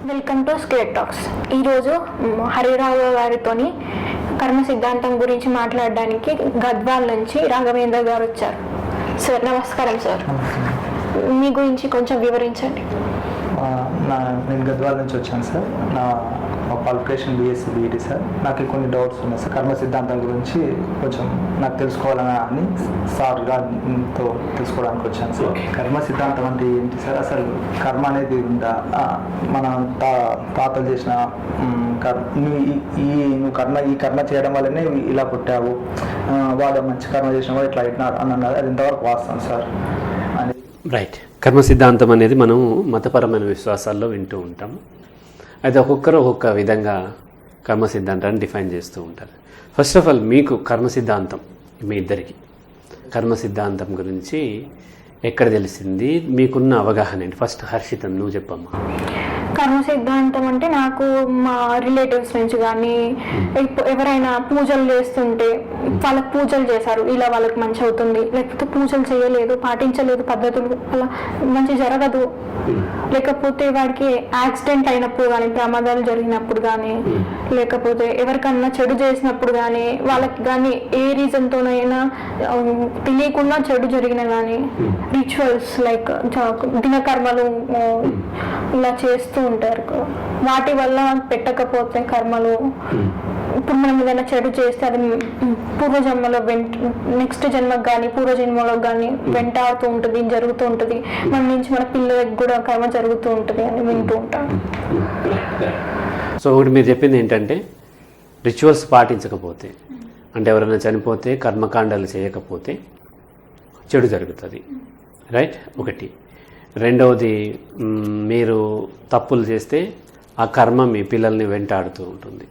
Welcome to skate talks. ఈరోజు హరిరావు గారితోని కర్మ సిద్ధాంతం గురించి మాట్లాడడానికి గద్వాల్ నుంచి రాఘవేంద్ర గారు వచ్చారు. సార్ నమస్కారం. సార్ మీ గురించి కొంచెం వివరించండి. నేను గద్వాల్ నుంచి వచ్చాను సార్. నా క్వాలిఫికేషన్ బీఎస్సీ బీఈడీ సార్. నాకు కొన్ని డౌట్స్ ఉన్నాయి సార్. కర్మ సిద్ధాంతం గురించి కొంచెం నాకు తెలుసుకోవాలని సార్ గారితో తెలుసుకోవడానికి వచ్చాను సార్. కర్మ సిద్ధాంతం అంటే ఏంటి సార్? అసలు కర్మ అనేది ఉందా? మన తాతలు చేసిన నువ్వు ఈ కర్మ చేయడం వల్లనే ఇలా పుట్టావు, వాడు మంచి కర్మ చేసిన వాడు ఇట్లా అయినారు అని అన్నది అది ఎంతవరకు వాస్తవం సార్ అని. రైట్. కర్మ సిద్ధాంతం అనేది మనం మతపరమైన విశ్వాసాల్లో వింటూ ఉంటాము. అయితే ఒక్కొక్కరు ఒక్కొక్క విధంగా కర్మ సిద్ధాంతాన్ని డిఫైన్ చేస్తూ ఉంటారు. ఫస్ట్ ఆఫ్ ఆల్ మీకు కర్మ సిద్ధాంతం, మీ ఇద్దరికి కర్మ సిద్ధాంతం గురించి ఎక్కడ తెలిసింది, మీకున్న అవగాహన ఏంటి? ఫస్ట్ హర్షితం నువ్వు చెప్పమ్మా. కర్మ సిద్ధాంతం అంటే నాకు మా రిలేటివ్స్ నుంచి కానీ ఎవరైనా పూజలు చేస్తుంటే వాళ్ళకి పూజలు చేశారు, ఇలా వాళ్ళకి మంచి అవుతుంది, లేకపోతే పూజలు చేయలేదు, పాటించలేదు పద్ధతులు, అలా మంచి జరగదు, లేకపోతే వాడికి యాక్సిడెంట్ అయినప్పుడు కానీ, ప్రమాదాలు జరిగినప్పుడు కానీ, లేకపోతే ఎవరికన్నా చెడు చేసినప్పుడు కానీ, వాళ్ళకి కానీ ఏ రీజన్తోనైనా తెలియకుండా చెడు జరిగిన కానీ రిచువల్స్ లైక్ దినకర్మలు ఇలా చేస్తూ ఉంటారు. వాటి వల్ల పెట్టకపోతే కర్మలు, ఇప్పుడు మనం ఏదైనా చెడు చేస్తే అది పూర్వజన్మలో నెక్స్ట్ జన్మకు కానీ పూర్వజన్మలో కానీ వెంటాడుతూ ఉంటుంది, జరుగుతూ ఉంటుంది. మన నుంచి మన పిల్లలకి కూడా కర్మ జరుగుతూ ఉంటుంది అని వింటూ ఉంటాం. సో ఒకటి మీరు చెప్పింది ఏంటంటే రిచువల్స్ పాటించకపోతే, అంటే ఎవరైనా చనిపోతే కర్మకాండాలు చేయకపోతే చెడు జరుగుతుంది. రైట్. ఒకటి. రెండవది, మీరు తప్పులు చేస్తే ఆ కర్మ మీ పిల్లల్ని వెంటాడుతూ ఉంటుంది,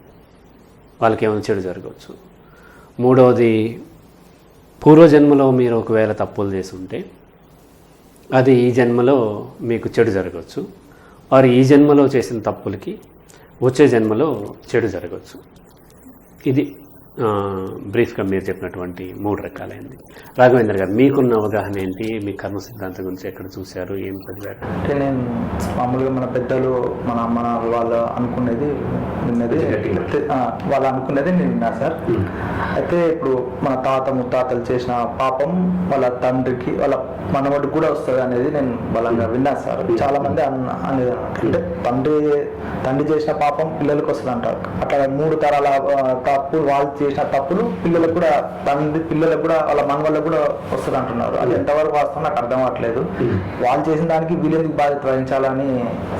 వాళ్ళకి ఏమైనా చెడు జరగవచ్చు. మూడవది, పూర్వజన్మలో మీరు ఒకవేళ తప్పులు చేసి ఉంటే అది ఈ జన్మలో మీకు చెడు జరగవచ్చు, వారు ఈ జన్మలో చేసిన తప్పులకి వచ్చే జన్మలో చెడు జరగవచ్చు. ఇది బ్రీఫ్గా మీరు చెప్పినటువంటి 3 రకాలైంది. రాఘవేంద్ర గారు, మీకున్న అవగాహన ఏంటి? మీ కర్మ సిద్ధాంతం గురించి ఎక్కడ చూశారు, ఏం చదివారు? అంటే నేను మామూలుగా మన పెద్దలు, మన అమ్మ వాళ్ళు అనుకునేది నేను విన్నా సార్. అయితే ఇప్పుడు మన తాత ముత్తాతలు చేసిన పాపం వాళ్ళ తండ్రికి, వాళ్ళ మనవడికి కూడా వస్తుంది అనేది నేను బలంగా విన్నా సార్. చాలా మంది అనేది అంటే తండ్రి చేసిన పాపం పిల్లలకు వస్తుంది అంటారు. అట్లా 3 తరాల తప్పులు, వాళ్ళు చేసిన తప్పులు పిల్లలకు కూడా, పిల్లలకు కూడా, వాళ్ళ మనవాళ్ళకు కూడా వస్తుంది అంటున్నారు. అది ఎంతవరకు వాస్తవం నాకు అర్థం అవ్వట్లేదు. వాళ్ళు చేసిన దానికి వీళ్ళెందుకు బాధ్యత వహించాలని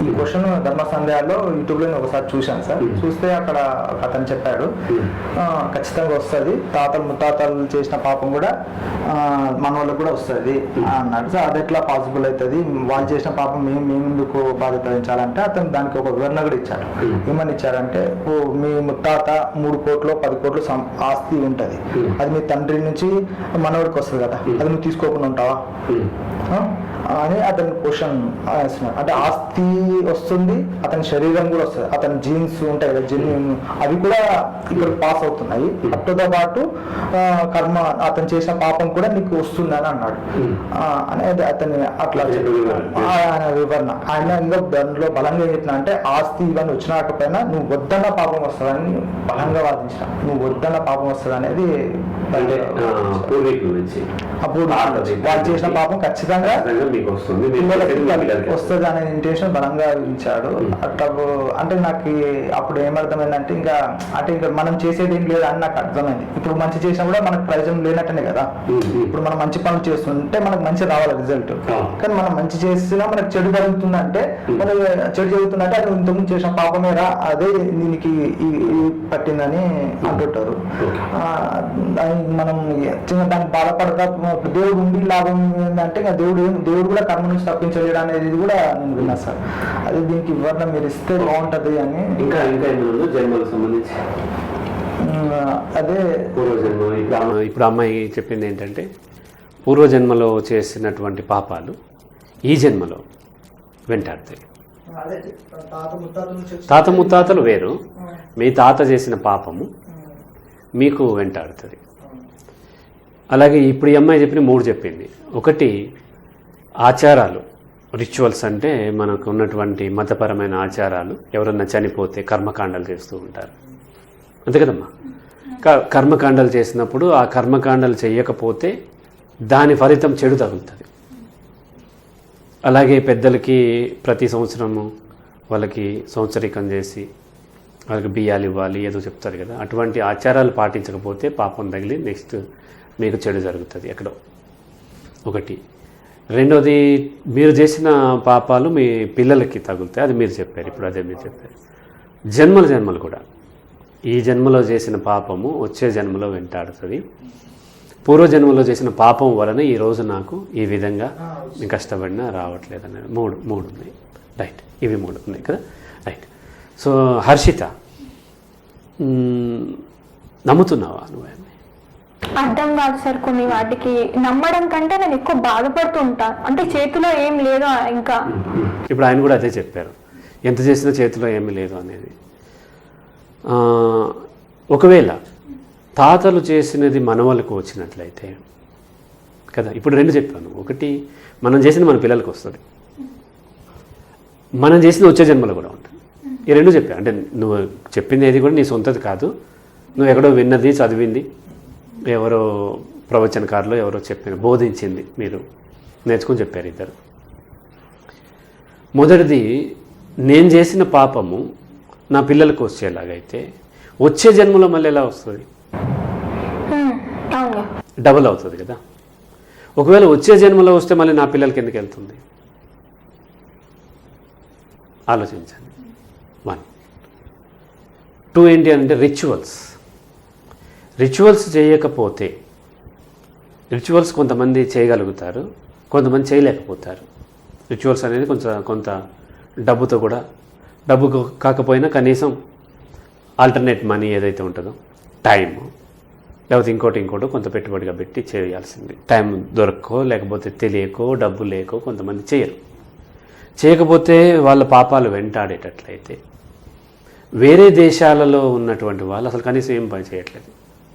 ఈ క్వశ్చన్ ధర్మ సందేహాల్లో యూట్యూబ్లో ఒకసారి చూశాను సార్. చూస్తే అక్కడ అతను చెప్పాడు ఖచ్చితంగా వస్తుంది, తాతలు ముత్తాతలు చేసిన పాపం కూడా మన వాళ్ళకు కూడా వస్తుంది అన్నాడు. సో అది ఎట్లా పాసిబుల్ అవుతుంది? వాళ్ళు చేసిన పాపం మేము ఎందుకు బాధ్యత వహించాలంటే అతను దానికి ఒక వివరణ కూడా ఇచ్చాడు. ఏమని ఇచ్చారంటే, మీ ముత్తాత 3 కోట్లు 10 కోట్లు ఆస్తి ఉంటది, అది మీ తండ్రి నుంచి మనవడికి వస్తుంది కదా, అది నువ్వు తీసుకోకుండా ఉంటావా అని అతని క్వశ్చన్ వేస్తున్నాడు. అంటే ఆస్తి వస్తుంది, అతని శరీరం కూడా వస్తుంది, అతని జీన్స్ ఉంటాయి కదా, అవి కూడా ఇక్కడ పాస్ అవుతున్నాయి. అటుతో పాటు కర్మ, అతను చేసిన పాపం కూడా నీకు వస్తుంది అని అన్నాడు. అనేది అతని అట్లా ఆయన వివరణ. ఆయన ఇంకా దానిలో బలంగా చెప్పిన అంటే ఆస్తి ఇవన్నీ వచ్చినాకపోయినా నువ్వు వద్దన్న పాపం వస్తుందని బలంగా వాదించిన. నువ్వు వద్దన్న పాపం వస్తుంది అనేది వాళ్ళు చేసిన పాపం ఖచ్చితంగా వస్తుంది అనే ఇంటెన్షన్ బలంగా ఇచ్చాడు. అట్లా అంటే నాకు అప్పుడు ఏమర్థమైందంటే ఇంకా మనం చేసేది ఏం లేదు అని నాకు అర్థమైంది. ఇప్పుడు మంచి చేసినా కూడా మనకు ప్రయోజనం లేనట్టనే కదా. ఇప్పుడు మనం మంచి పనులు చేస్తుంటే మనకు మంచి రావాలి రిజల్ట్, కానీ మనం మంచి చేసినా మనకు చెడు జరుగుతుందంటే, మనకి చెడు జరుగుతుందంటే అది ఇంతకుముందు చేసిన పాపమేరా, అదే దీనికి పట్టిందని అంటుంటారు. మనం దానికి బాధపడతా దేవుడు ఉండి లాభం ఏంటంటే దేవుడు కూడా కర్మ నుంచి తప్పించలేడు అనేది కూడా నేను విన్నా సార్. అది దీనికి వివరణ మీరు ఇస్తే బాగుంటది అని. ఇంకా జన్మలకు సంబంధించి అదే పూర్వజన్మ, ఇప్పుడు అమ్మాయి చెప్పింది ఏంటంటే పూర్వజన్మలో చేసినటువంటి పాపాలు ఈ జన్మలో వెంటాడతాయి. తాత ముత్తాతలు వేరు, మీ తాత చేసిన పాపము మీకు వెంటాడుతుంది. అలాగే ఇప్పుడు ఈ అమ్మాయి చెప్పిన 3 చెప్పింది. ఒకటి ఆచారాలు, రిచువల్స్ అంటే మనకు ఉన్నటువంటి మతపరమైన ఆచారాలు. ఎవరన్నా చనిపోతే కర్మకాండాలు చేస్తూ ఉంటారు, అంతే కదమ్మా. కర్మకాండాలు చేసినప్పుడు ఆ కర్మకాండాలు చేయకపోతే దాని ఫలితం చెడు తగులుతుంది. అలాగే పెద్దలకి ప్రతి సంవత్సరము వాళ్ళకి సంవత్సరికం చేసి వాళ్ళకి బియ్యాలు ఇవ్వాలి ఏదో చెప్తారు కదా. అటువంటి ఆచారాలు పాటించకపోతే పాపం తగిలి నెక్స్ట్ మీకు చెడు జరుగుతుంది ఎక్కడో ఒకటి. రెండోది, మీరు చేసిన పాపాలు మీ పిల్లలకి తగులుతాయి, అది మీరు చెప్పారు. ఇప్పుడు అదే మీరు చెప్పారు. జన్మలు కూడా ఈ జన్మలో చేసిన పాపము వచ్చే జన్మలో వెంటాడుతుంది. పూర్వజన్మలో చేసిన పాపం వలన ఈరోజు నాకు ఈ విధంగా నేను కష్టపడినా రావట్లేదు అనేది మూడు ఉన్నాయి. రైట్, ఇవి 3 ఉన్నాయి కదా. రైట్. సో హర్షిత, నమ్ముతున్నావా నువ్వు? అర్థం కాదు సార్ కొన్ని వాటికి. నమ్మడం కంటే నేను ఎక్కువ బాధపడుతూ ఉంటాను. అంటే చేతిలో ఏం లేదు ఇంకా. ఇప్పుడు ఆయన కూడా అదే చెప్పారు, ఎంత చేసినా చేతిలో ఏమీ లేదు అనేది. ఒకవేళ తాతలు చేసినది మనవలకు వచ్చినట్లయితే కదా. ఇప్పుడు 2 చెప్పాను. ఒకటి, మనం చేసింది మన పిల్లలకు వస్తుంది, మనం చేసింది వచ్చే జన్మలో కూడా ఉంటుంది. ఈ 2 చెప్పాను. అంటే నువ్వు చెప్పింది ఏది కూడా నీ సొంతది కాదు, నువ్వు ఎక్కడో విన్నది చదివింది, ఎవరో ప్రవచనకారులు ఎవరో చెప్పిన బోధించింది మీరు నేర్చుకుని చెప్పారు ఇద్దరు. మొదటిది, నేను చేసిన పాపము నా పిల్లలకు వచ్చేలాగైతే వచ్చే జన్మలో మళ్ళీ ఎలా వస్తుంది? డబుల్ అవుతుంది కదా. ఒకవేళ వచ్చే జన్మలో వస్తే మళ్ళీ నా పిల్లలకి ఎందుకు వెళ్తుంది? ఆలోచించండి. 1. 2 ఏంటి అంటే రిచువల్స్ చేయకపోతే, రిచువల్స్ కొంతమంది చేయగలుగుతారు, కొంతమంది చేయలేకపోతారు. రిచువల్స్ అనేది కొంత డబ్బుతో కూడా, డబ్బు కాకపోయినా కనీసం ఆల్టర్నేట్ మనీ ఏదైతే ఉంటుందో, టైం లేకపోతే ఇంకోటి కొంత పెట్టుబడిగా పెట్టి చేయాల్సింది. టైం దొరక్కో లేకపోతే తెలియకో డబ్బు లేకో కొంతమంది చేయరు. చేయకపోతే వాళ్ళ పాపాలు వెంటాడేటట్లయితే వేరే దేశాలలో ఉన్నటువంటి వాళ్ళు అసలు కనీసం ఏం పని చేయట్లేదు,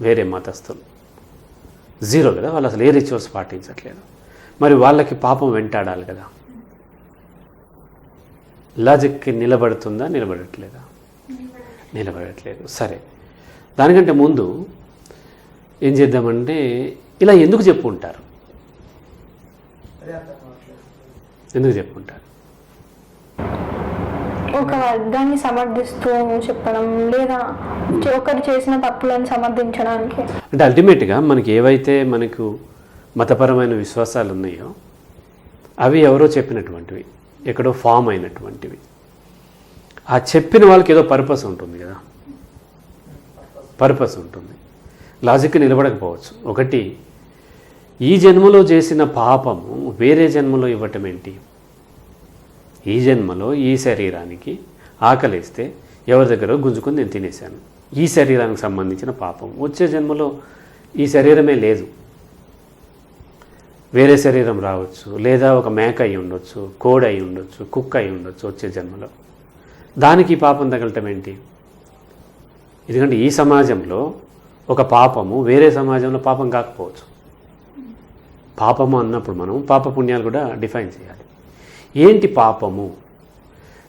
వేరే మతస్థులు 0 కదా. వాళ్ళు అసలు ఏ రిచువల్స్ పాటించట్లేదు. మరి వాళ్ళకి పాపం వెంటాడాలి కదా. లాజిక్కి నిలబడుతుందా? నిలబడట్లేదా? నిలబడట్లేదు. సరే, దానికంటే ముందు ఏం చేద్దామంటే, ఇలా ఎందుకు చెప్పుంటారు? ఎందుకు చెప్పుంటారు? ఒక వర్గాన్ని సమర్థిస్తూ చెప్పడం, లేదా ఒకరు చేసిన తప్పులను సమర్థించడానికి. అంటే అల్టిమేట్గా మనకి ఏవైతే మనకు మతపరమైన విశ్వాసాలు ఉన్నాయో అవి ఎవరో చెప్పినటువంటివి, ఎక్కడో ఫామ్ అయినటువంటివి. ఆ చెప్పిన వాళ్ళకి ఏదో పర్పస్ ఉంటుంది కదా, పర్పస్ ఉంటుంది. లాజిక్ నిలబడకపోవచ్చు. ఒకటి, ఈ జన్మలో చేసిన పాపము వేరే జన్మలో ఇవ్వటం ఏంటి? ఈ జన్మలో ఈ శరీరానికి ఆకలిస్తే ఎవరి దగ్గర గుంజుకొని నేను తినేశాను, ఈ శరీరానికి సంబంధించిన పాపం. వచ్చే జన్మలో ఈ శరీరమే లేదు, వేరే శరీరం రావచ్చు, లేదా ఒక మేక అయి ఉండొచ్చు, కోడి అయి ఉండొచ్చు, కుక్క అయి ఉండొచ్చు వచ్చే జన్మలో. దానికి పాపం తగలటం ఏంటి? ఎందుకంటే ఈ సమాజంలో ఒక పాపము వేరే సమాజంలో పాపం కాకపోవచ్చు. పాపము అన్నప్పుడు మనం పాపపుణ్యాలు కూడా డిఫైన్ చేయాలి. ఏంటి పాపము?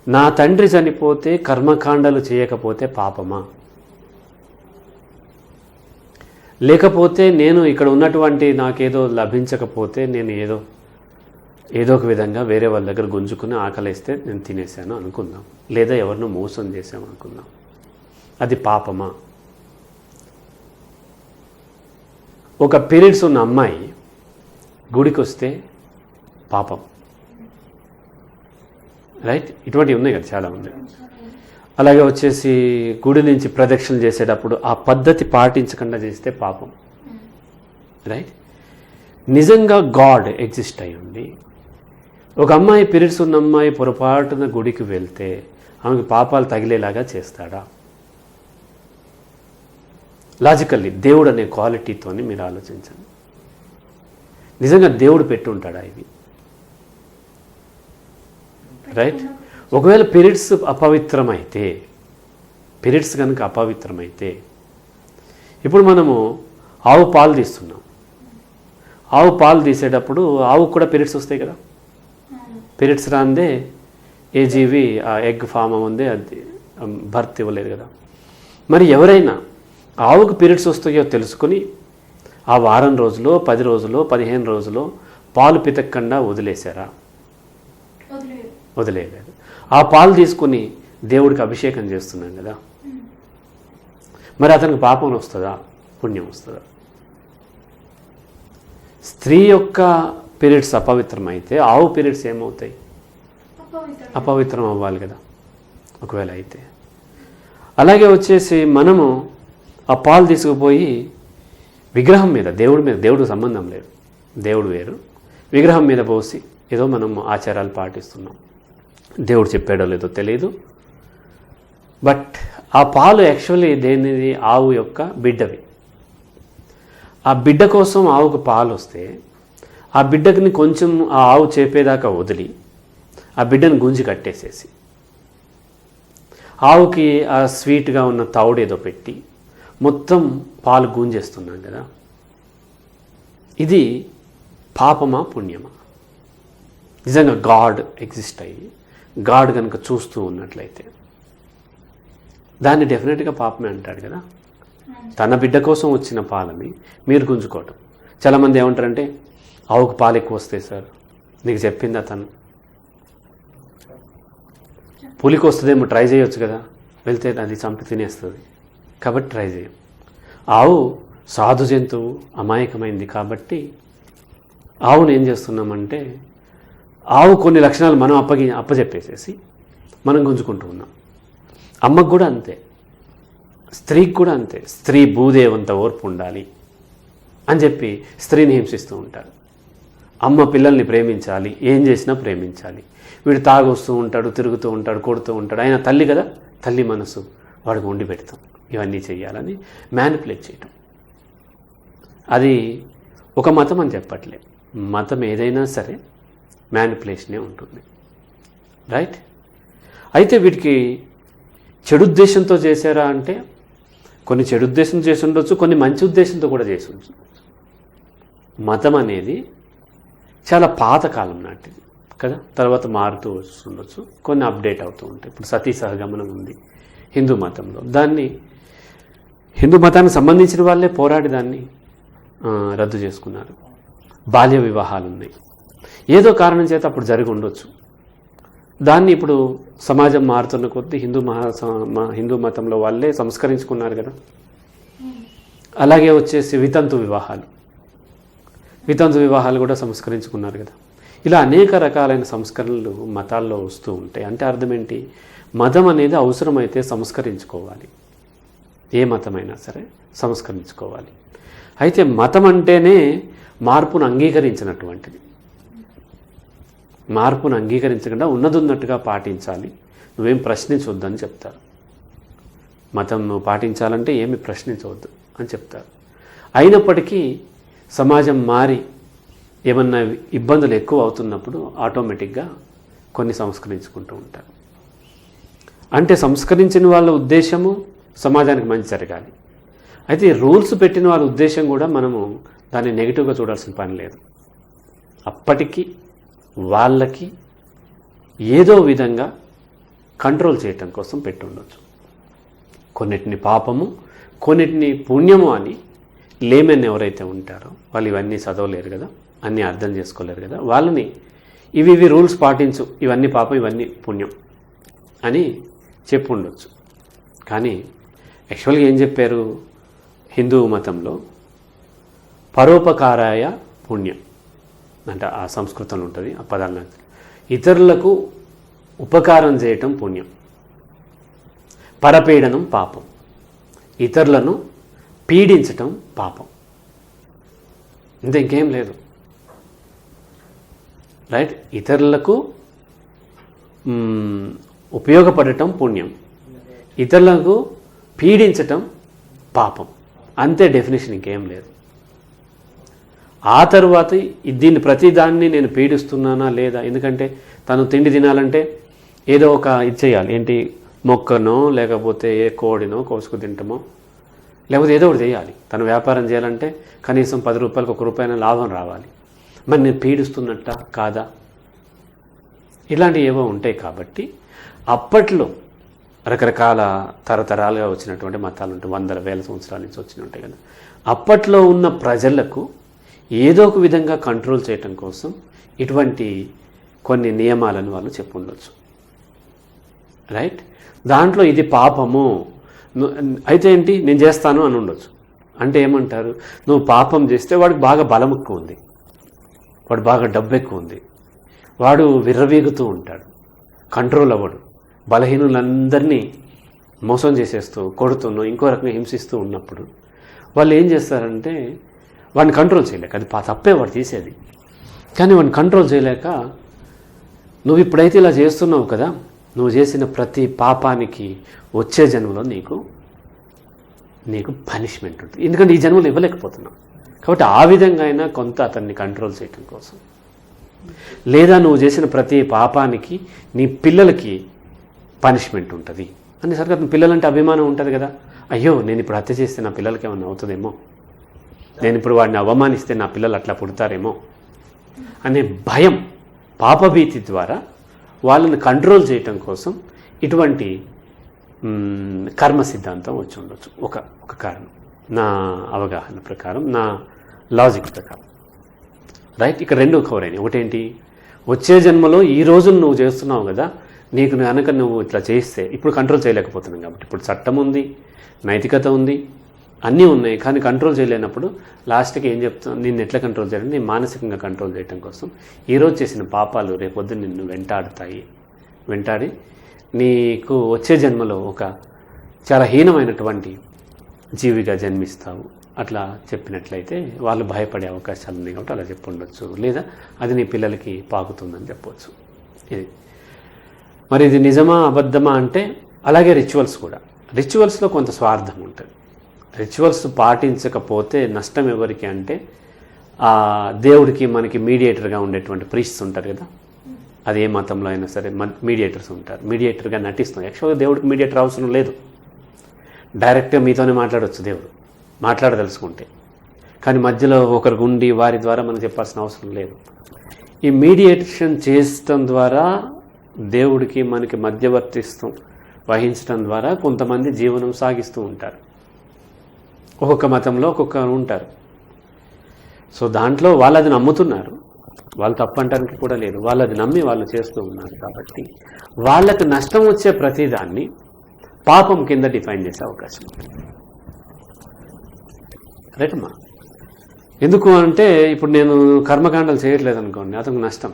నా తండ్రి చనిపోతే కర్మకాండలు చేయకపోతే పాపమా? లేకపోతే నేను ఇక్కడ ఉన్నటువంటి నాకేదో లభించకపోతే నేను ఏదో ఒక విధంగా వేరే వాళ్ళ దగ్గర గుంజుకుని ఆకలిస్తే నేను తినేసాను అనుకుందాం, లేదా ఎవరినో మోసం చేసాము అనుకుందాం, అది పాపమా? ఒక పీరియడ్స్ ఉన్న అమ్మాయి గుడికి వస్తే పాపం, రైట్? ఇటువంటివి ఉన్నాయి కదా, చాలా ఉన్నాయి. అలాగే వచ్చేసి గుడి నుంచి ప్రదక్షిణలు చేసేటప్పుడు ఆ పద్ధతి పాటించకుండా చేస్తే పాపం, రైట్? నిజంగా గాడ్ ఎగ్జిస్ట్ అయి ఉండి ఒక అమ్మాయి, పీరియడ్స్ ఉన్న అమ్మాయి పొరపాటున గుడికి వెళ్తే ఆమెకు పాపాలు తగిలేలాగా చేస్తాడా? లాజికల్లీ దేవుడు అనే క్వాలిటీతోని మీరు ఆలోచించండి. నిజంగా దేవుడు పెట్టుంటాడా ఇవి? రైట్? ఒకవేళ పీరియడ్స్ అపవిత్రమైతే, పీరియడ్స్ కనుక అపవిత్రమైతే, ఇప్పుడు మనము ఆవు పాలు తీస్తున్నాం. ఆవు పాలు తీసేటప్పుడు ఆవుకు కూడా పీరియడ్స్ వస్తాయి కదా, పీరియడ్స్ రాందే ఏ జీవి ఆ ఎగ్ ఫామ్ ఉంది, అది బర్త్ ఇవ్వలేదు కదా. మరి ఎవరైనా ఆవుకు పీరియడ్స్ వస్తాయో తెలుసుకుని ఆ వారం రోజులో 10 రోజులో 15 రోజులో పాలు పితక్కుండా వదిలేశారా? వదిలేయలేదు. ఆ పాలు తీసుకుని దేవుడికి అభిషేకం చేస్తున్నాం కదా, మరి అతనికి పాపం వస్తుందా, పుణ్యం వస్తుందా? స్త్రీ యొక్క పీరియడ్స్ అపవిత్రమైతే ఆవు పీరియడ్స్ ఏమవుతాయి? అపవిత్రం అవ్వాలి కదా ఒకవేళ అయితే. అలాగే వచ్చేసి మనము ఆ పాలు తీసుకుపోయి విగ్రహం మీద, దేవుడు సంబంధం లేదు, దేవుడు వేరు, విగ్రహం మీద పోసి ఏదో మనం ఆచారాలు పాటిస్తున్నాం. దేవుడు చెప్పాడో లేదో తెలియదు, బట్ ఆ పాలు యాక్చువల్లీ దేనిది? ఆవు యొక్క బిడ్డవి. ఆ బిడ్డ కోసం ఆవుకు పాలు వస్తే ఆ బిడ్డకి కొంచెం ఆ ఆవు చేపేదాకా వదిలి ఆ బిడ్డను గుంజి కట్టేసేసి ఆవుకి ఆ స్వీట్గా ఉన్న తౌడు ఏదో పెట్టి మొత్తం పాలు గుంజేస్తున్నాం కదా. ఇది పాపమా పుణ్యమా? నిజంగా గాడ్ ఎగ్జిస్ట్ అయ్యి గాడ్ కనుక చూస్తూ ఉన్నట్లయితే దాన్ని డెఫినెట్గా పాపమే అంటాడు కదా. తన బిడ్డ కోసం వచ్చిన పాలని మీరు గుంజుకోవటం. చాలామంది ఏమంటారంటే ఆవుకు పాలు ఎక్కువ వస్తాయి సార్, నీకు చెప్పింది అతను. పులికి వస్తుందేమో ట్రై చేయొచ్చు కదా, వెళ్తే అది చంపి తినేస్తుంది కాబట్టి ట్రై చేయం. ఆవు సాధు జంతువు, అమాయకమైంది కాబట్టి ఆవును ఏం చేస్తున్నామంటే ఆవు కొన్ని లక్షణాలు మనం అప్పచెప్పేసేసి మనం గుంజుకుంటూ ఉన్నాం. అమ్మకు కూడా అంతే, స్త్రీకి కూడా అంతే. స్త్రీ భూదేవంత ఓర్పు ఉండాలి అని చెప్పి స్త్రీని హింసిస్తూ ఉంటారు. అమ్మ పిల్లల్ని ప్రేమించాలి, ఏం చేసినా ప్రేమించాలి. వీడు తాగొస్తూ ఉంటాడు, తిరుగుతూ ఉంటాడు, కొడుతూ ఉంటాడు, ఆయన తల్లి కదా, తల్లి మనసు వాడికి వండి పెడతాం. ఇవన్నీ చేయాలని మ్యానిపులేట్ చేయటం. అది ఒక మతం అని చెప్పట్లే, మతం ఏదైనా సరే మ్యానిపులేషనే ఉంటుంది, రైట్? అయితే వీటికి చెడు ఉద్దేశంతో చేశారా అంటే కొన్ని చెడు ఉద్దేశం చేసి ఉండొచ్చు, కొన్ని మంచి ఉద్దేశంతో కూడా చేసి ఉండొచ్చు. మతం అనేది చాలా పాతకాలం నాటిది కదా, తర్వాత మారుతూ వస్తుండొచ్చు, కొన్ని అప్డేట్ అవుతూ ఉంటాయి. ఇప్పుడు సతీ సహగమనం ఉంది హిందూ మతంలో, దాన్ని హిందూ మతానికి సంబంధించిన వాళ్ళే పోరాడి దాన్ని రద్దు చేసుకున్నారు. బాల్య వివాహాలు ఉన్నాయి, ఏదో కారణం చేత అప్పుడు జరిగి ఉండొచ్చు. దాన్ని ఇప్పుడు సమాజం మారుతున్న కొద్దీ హిందూ మతంలో వాళ్ళే సంస్కరించుకున్నారు కదా. అలాగే వచ్చేసి వితంతు వివాహాలు కూడా సంస్కరించుకున్నారు కదా. ఇలా అనేక రకాలైన సంస్కరణలు మతాల్లో వస్తూ ఉంటాయి. అంటే అర్థం ఏంటి? మతం అనేది అవసరమైతే సంస్కరించుకోవాలి, ఏ మతమైనా సరే సంస్కరించుకోవాలి. అయితే మతం అంటేనే మార్పును అంగీకరించినటువంటిది. మార్పును అంగీకరించకుండా ఉన్నదున్నట్టుగా పాటించాలి, నువ్వేం ప్రశ్నించవద్దని చెప్తారు. మతం నువ్వు పాటించాలంటే ఏమి ప్రశ్నించవద్దు అని చెప్తారు. అయినప్పటికీ సమాజం మారి ఏమన్నా ఇబ్బందులు ఎక్కువ అవుతున్నప్పుడు ఆటోమేటిక్గా కొన్ని సంస్కరించుకుంటూ ఉంటారు. అంటే సంస్కరించిన వాళ్ళ ఉద్దేశము సమాజానికి మంచి జరగాలి. అయితే రూల్స్ పెట్టిన వాళ్ళ ఉద్దేశం కూడా మనము దాన్ని నెగిటివ్గా చూడాల్సిన పని లేదు. అప్పటికి వాళ్ళకి ఏదో విధంగా కంట్రోల్ చేయటం కోసం పెట్టి ఉండొచ్చు. కొన్నిటిని పాపము, కొన్నిటిని పుణ్యము అని లేమెన్ ఎవరైతే ఉంటారో వాళ్ళు ఇవన్నీ చదవలేరు కదా, అన్నీ అర్థం చేసుకోలేరు కదా, వాళ్ళని ఇవి రూల్స్ పాటించు, ఇవన్నీ పాపం ఇవన్నీ పుణ్యం అని చెప్పు ఉండొచ్చు. కానీ యాక్చువల్గా ఏం చెప్పారు హిందూ మతంలో? పరోపకారాయ పుణ్యం అంటే ఆ సంస్కృతంలో ఉంటుంది ఆ పదాలు. ఇతరులకు ఉపకారం చేయటం పుణ్యం, పరపీడనం పాపం, ఇతరులను పీడించటం పాపం, ఇంత ఇంకేం లేదు, రైట్? ఇతరులకు ఉపయోగపడటం పుణ్యం, ఇతరులకు పీడించటం పాపం, అంతే డెఫినేషన్, ఇంకేం లేదు. ఆ తరువాత దీన్ని ప్రతిదాన్ని నేను పీడిస్తున్నానా లేదా? ఎందుకంటే తను తిండి తినాలంటే ఏదో ఒక ఇది చేయాలి, ఏంటి, మొక్కనో లేకపోతే ఏ కోడినో కోసుకు తింటమో లేకపోతే ఏదో ఒకటి చేయాలి. తను వ్యాపారం చేయాలంటే కనీసం 10 రూపాయలకు 1 రూపాయన లాభం రావాలి. మరి నేను పీడిస్తున్నట్ట కాదా? ఇలాంటివి ఏవో ఉంటాయి. కాబట్టి అప్పట్లో రకరకాల తరతరాలుగా వచ్చినటువంటి మతాలు ఉంటాయి, వందల వేల సంవత్సరాల నుంచి వచ్చినవి ఉంటాయి కదా. అప్పట్లో ఉన్న ప్రజలకు ఏదో ఒక విధంగా కంట్రోల్ చేయటం కోసం ఇటువంటి కొన్ని నియమాలను వాళ్ళు చెప్పుండొచ్చు, రైట్. దాంట్లో ఇది పాపము అయితే ఏంటి నేను చేస్తాను అని ఉండొచ్చు. అంటే ఏమంటారు, నువ్వు పాపం చేస్తే వాడికి బాగా బలం ఎక్కువ ఉంది, వాడు బాగా డబ్బు ఎక్కువ ఉంది, వాడు విర్రవీగుతూ ఉంటాడు, కంట్రోల్ అవ్వడు, బలహీనులందరినీ మోసం చేసేస్తూ కొడుతూ ఇంకో రకంగా హింసిస్తూ ఉన్నప్పుడు వాళ్ళు ఏం చేస్తారంటే వాడిని కంట్రోల్ చేయలేక, అది తప్పే వాడు చేసేది, కానీ వాడిని కంట్రోల్ చేయలేక నువ్వు ఇప్పుడైతే ఇలా చేస్తున్నావు కదా, నువ్వు చేసిన ప్రతి పాపానికి వచ్చే జన్మలో నీకు పనిష్మెంట్ ఉంటుంది, ఎందుకంటే ఈ జన్మలో ఇవ్వలేకపోతున్నావు. కాబట్టి ఆ విధంగా అయినా కొంత అతన్ని కంట్రోల్ చేయటం కోసం, లేదా నువ్వు చేసిన ప్రతి పాపానికి నీ పిల్లలకి పనిష్మెంట్ ఉంటుంది అనేసరికి అతని పిల్లలంటే అభిమానం ఉంటుంది కదా. అయ్యో నేను ఇప్పుడు హత్య చేస్తే నా పిల్లలకి ఏమన్నా అవుతుందేమో, నేను ఇప్పుడు వాడిని అవమానిస్తే నా పిల్లలు అట్లా పుడతారేమో అనే భయం, పాపభీతి ద్వారా వాళ్ళని కంట్రోల్ చేయటం కోసం ఇటువంటి కర్మ సిద్ధాంతం వచ్చి ఉండొచ్చు. ఒక కారణం, నా అవగాహన ప్రకారం, నా లాజిక్ ప్రకారం, రైట్. ఇక్కడ రెండు కవర్ అయినాయి. ఒకటేంటి, వచ్చే జన్మలో ఈ రోజు నువ్వు చేస్తున్నావు కదా, నీకు కనుక నువ్వు ఇట్లా చేస్తే ఇప్పుడు కంట్రోల్ చేయలేకపోతున్నాం కాబట్టి, ఇప్పుడు చట్టం ఉంది, నైతికత ఉంది, అన్నీ ఉన్నాయి, కానీ కంట్రోల్ చేయలేనప్పుడు లాస్ట్కి ఏం చెప్తాను, నిన్ను ఎట్లా కంట్రోల్ చేయాలంటే నేను మానసికంగా కంట్రోల్ చేయడం కోసం ఈరోజు చేసిన పాపాలు రేపొద్దు నిన్ను వెంటాడి నీకు వచ్చే జన్మలో ఒక చాలా హీనమైనటువంటి జీవిగా జన్మిస్తావు అట్లా చెప్పినట్లయితే వాళ్ళు భయపడే అవకాశాలు ఉన్నాయి కాబట్టి అలా చెప్పుండొచ్చు, లేదా అది నీ పిల్లలకి పాకుతుందని చెప్పవచ్చు. ఇది మరి ఇది నిజమా అబద్ధమా అంటే, అలాగే రిచువల్స్ కూడా, రిచువల్స్లో కొంత స్వార్థం ఉంటుంది. రిచువల్స్ పాటించకపోతే నష్టం ఎవరికి అంటే, దేవుడికి మనకి మీడియేటర్గా ఉండేటువంటి ప్రీస్ట్స్ ఉంటారు కదా, అది ఏ మతంలో అయినా సరే మీడియేటర్స్ ఉంటారు, మీడియేటర్గా నటిస్తాం. యాక్చువల్గా దేవుడికి మీడియేటర్ అవసరం లేదు, డైరెక్ట్గా మీతోనే మాట్లాడవచ్చు దేవుడు మాట్లాడదలుచుకుంటే, కానీ మధ్యలో ఒకరికి ఉండి వారి ద్వారా మనం చెప్పాల్సిన అవసరం లేదు. ఈ మీడియేషన్ చేయటం ద్వారా దేవుడికి మనకి మధ్యవర్తిత్వం వహించడం ద్వారా కొంతమంది జీవనం సాగిస్తూ ఉంటారు. ఒక్కొక్క మతంలో ఒక్కొక్కరు ఉంటారు. సో దాంట్లో వాళ్ళు అది నమ్ముతున్నారు, వాళ్ళు తప్పంటానికి కూడా లేదు, వాళ్ళు అది నమ్మి వాళ్ళు చేస్తూ ఉన్నారు. కాబట్టి వాళ్ళకు నష్టం వచ్చే ప్రతిదాన్ని పాపం కింద డిఫైన్ చేసే అవకాశం ఉంది, రైట్ అమ్మా. ఎందుకు అంటే ఇప్పుడు నేను కర్మకాండాలు చేయట్లేదు అనుకోండి, అతనికి నష్టం.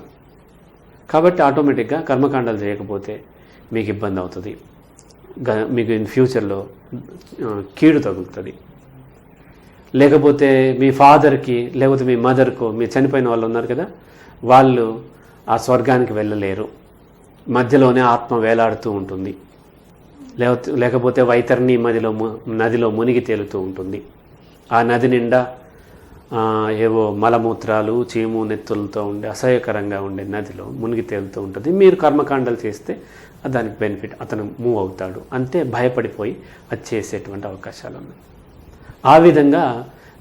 కాబట్టి ఆటోమేటిక్గా కర్మకాండాలు చేయకపోతే మీకు ఇబ్బంది అవుతుంది, మీకు ఇన్ ఫ్యూచర్లో కీడు తగులుతుంది. లేకపోతే మీ ఫాదర్కి లేకపోతే మీ మదర్కు, మీ చనిపోయిన వాళ్ళు ఉన్నారు కదా, వాళ్ళు ఆ స్వర్గానికి వెళ్ళలేరు, మధ్యలోనే ఆత్మ వేలాడుతూ ఉంటుంది. లేకపోతే వైతరణి నదిలో మునిగి తేలుతూ ఉంటుంది. ఆ నది నిండా ఏవో మలమూత్రాలు, చీము, నెత్తులతో ఉండే అసహ్యకరంగా ఉండే నదిలో మునిగి తేలుతూ ఉంటుంది. మీరు కర్మకాండాలు చేస్తే దానికి బెనిఫిట్, అతను మూవ్ అవుతాడు, అంతే భయపడిపోయి అది చేసేటువంటి అవకాశాలు ఉన్నాయి. ఆ విధంగా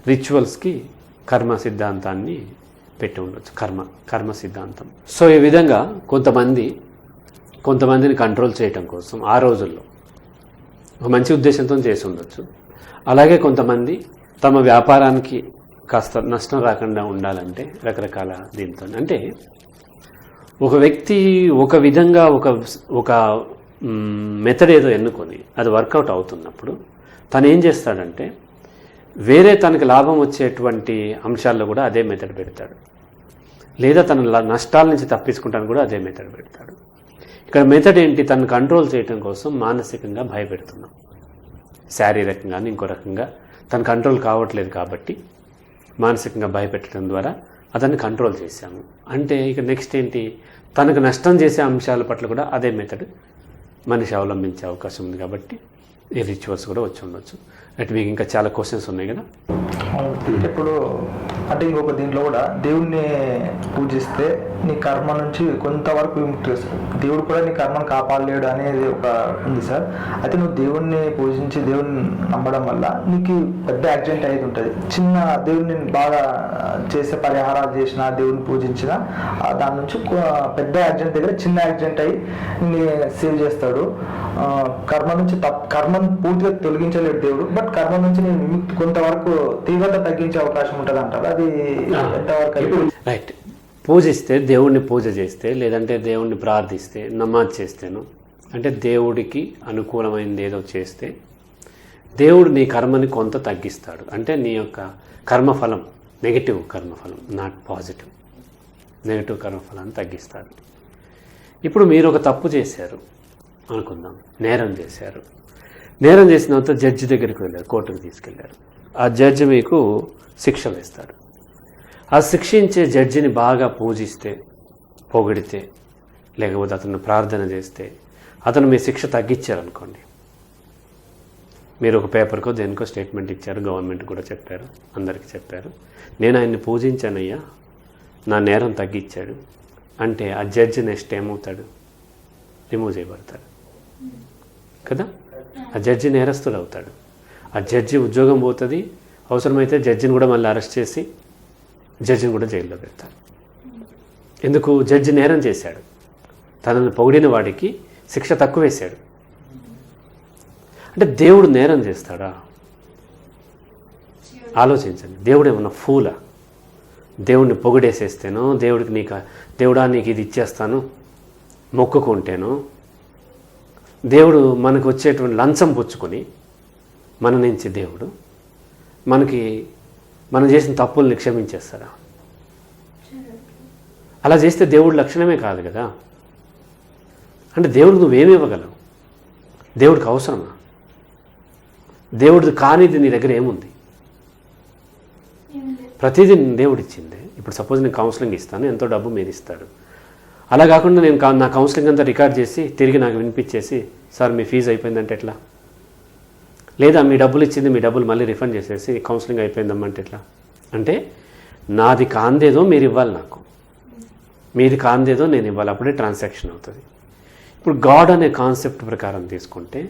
రిచువల్స్కి కర్మ సిద్ధాంతాన్ని పెట్టి ఉండొచ్చు, కర్మ సిద్ధాంతం. సో ఈ విధంగా కొంతమందిని కంట్రోల్ చేయటం కోసం ఆ రోజుల్లో ఒక మంచి ఉద్దేశంతో చేసి ఉండొచ్చు. అలాగే కొంతమంది తమ వ్యాపారానికి కాస్త నష్టం రాకుండా ఉండాలంటే రకరకాల దీంతో, అంటే ఒక వ్యక్తి ఒక విధంగా ఒక మెథడ్ ఏదో ఎన్నుకొని అది వర్కౌట్ అవుతున్నప్పుడు తను ఏం చేస్తాడంటే వేరే తనకి లాభం వచ్చేటువంటి అంశాల్లో కూడా అదే మెథడ్ పెడతాడు, లేదా తన నష్టాల నుంచి తప్పించుకుంటాను కూడా అదే మెథడ్ పెడతాడు. ఇక్కడ మెథడ్ ఏంటి, తను కంట్రోల్ చేయడం కోసం మానసికంగా భయపెడుతున్నాం, శారీరకంగా ఇంకో రకంగా తను కంట్రోల్ కావట్లేదు కాబట్టి మానసికంగా భయపెట్టడం ద్వారా అతన్ని కంట్రోల్ చేశాము. అంటే ఇక నెక్స్ట్ ఏంటి, తనకు నష్టం చేసే అంశాల పట్ల కూడా అదే మెథడ్ మనిషి అవలంబించే అవకాశం ఉంది. కాబట్టి ఈ రిచువల్స్ కూడా వచ్చి ఉండొచ్చు. అంటే మీకు ఇంకా చాలా క్వశ్చన్స్ ఉన్నాయి కదా. ఇప్పుడు అంటే ఇంకొక దీంట్లో కూడా దేవుణ్ణి పూజిస్తే నీ కర్మ నుంచి కొంతవరకు విముక్తి వస్తుంది, దేవుడు కూడా నీ కర్మను కాపాడలేడు అనేది ఒక ఉంది సార్. అయితే నువ్వు దేవుణ్ణి పూజించి దేవుణ్ణి నమ్మడం వల్ల నీకు పెద్ద యాక్సిడెంట్ అయ్యేది ఉంటుంది. చిన్న దేవుణ్ణి బాగా చేసే పరిహారాలు చేసినా దేవుని పూజించినా దాని నుంచి పెద్ద యాక్సిడెంట్ దగ్గర చిన్న యాక్సిడెంట్ అయ్యి నీ సేవ్ చేస్తాడు. కర్మ నుంచి కర్మను పూర్తిగా తొలగించలేడు దేవుడు, బట్ కర్మ నుంచి నేను విముక్తి కొంతవరకు తీవ్రత తగ్గించే అవకాశం ఉంటుంది అంటారు. అది ఎంతవరకు? రైట్. పూజిస్తే, దేవుణ్ణి పూజ చేస్తే, లేదంటే దేవుణ్ణి ప్రార్థిస్తే, నమాజ్ చేస్తేను, అంటే దేవుడికి అనుకూలమైనది ఏదో చేస్తే దేవుడు నీ కర్మని కొంత తగ్గిస్తాడు. అంటే నీ యొక్క కర్మఫలం, నెగిటివ్ కర్మఫలం, నాట్ పాజిటివ్, నెగిటివ్ కర్మఫలాన్ని తగ్గిస్తాడు. ఇప్పుడు మీరు ఒక తప్పు చేశారు అనుకుందాం, నేరం చేశారు. నేరం చేసిన తర్వాత జడ్జి దగ్గరికి వెళ్ళారు, కోర్టుకు తీసుకెళ్ళారు. ఆ జడ్జి మీకు శిక్ష వేస్తాడు. ఆ శిక్షించే జడ్జిని బాగా పూజిస్తే, పొగిడితే, లేకపోతే అతను ప్రార్థన చేస్తే అతను మీ శిక్ష తగ్గించారనుకోండి. మీరు ఒక పేపర్కో దేనికో స్టేట్మెంట్ ఇచ్చారు, గవర్నమెంట్ కూడా చెప్పారు, అందరికీ చెప్పారు, నేను ఆయన్ని పూజించానయ్యా, నా నేరం తగ్గించాడు అంటే ఆ జడ్జి నెక్స్ట్ ఏమవుతాడు? రిమూవ్ చేయబడతాడు కదా. ఆ జడ్జి నేరస్తుడు అవుతాడు. ఆ జడ్జి ఉద్యోగం పోతుంది. అవసరమైతే జడ్జిని కూడా మళ్ళీ అరెస్ట్ చేసి జడ్జిని కూడా జైల్లో పెడతారు. ఎందుకు? జడ్జి నేరం చేశాడు, తనని పొగిడిన వాడికి శిక్ష తక్కువ వేశాడు. అంటే దేవుడు నేరం చేస్తాడా? ఆలోచించండి. దేవుడు ఏమన్నా ఫూలా? దేవుడిని పొగిడేసేస్తేనో, దేవుడా నీకు ఇది ఇచ్చేస్తాను మొక్కుకుంటేనో, దేవుడు మనకు వచ్చేటువంటి లంచం పుచ్చుకొని మన నుంచి దేవుడు మనం చేసిన తప్పుల్ని క్షమించేస్తాడా? అలా చేస్తే దేవుడి లక్షణమే కాదు కదా. అంటే దేవుడికి నువ్వేమి ఇవ్వగలవు? దేవుడికి అవసరమా? దేవుడిది కానిది నీ దగ్గర ఏముంది? ప్రతిదీ దేవుడు ఇచ్చిందే. ఇప్పుడు సపోజ్ నేను కౌన్సిలింగ్ ఇస్తాను, ఎంతో డబ్బు మీరు ఇస్తాడు. అలా కాకుండా నేను నా కౌన్సిలింగ్ అంతా రికార్డ్ చేసి తిరిగి నాకు వినిపించేసి, సార్ మీ ఫీజు అయిపోయిందంటే ఎట్లా? లేదా మీ డబ్బులు ఇచ్చింది మీ డబ్బులు మళ్ళీ రిఫండ్ చేసేసి కౌన్సిలింగ్ అయిపోయిందమ్మంటే ఎట్లా? అంటే నాది కాందేదో మీరు ఇవ్వాలి, నాకు మీది కాందేదో నేను ఇవ్వాలి, అప్పుడే ట్రాన్సాక్షన్ అవుతుంది. ఇప్పుడు గాడ్ అనే కాన్సెప్ట్ ప్రకారం తీసుకుంటే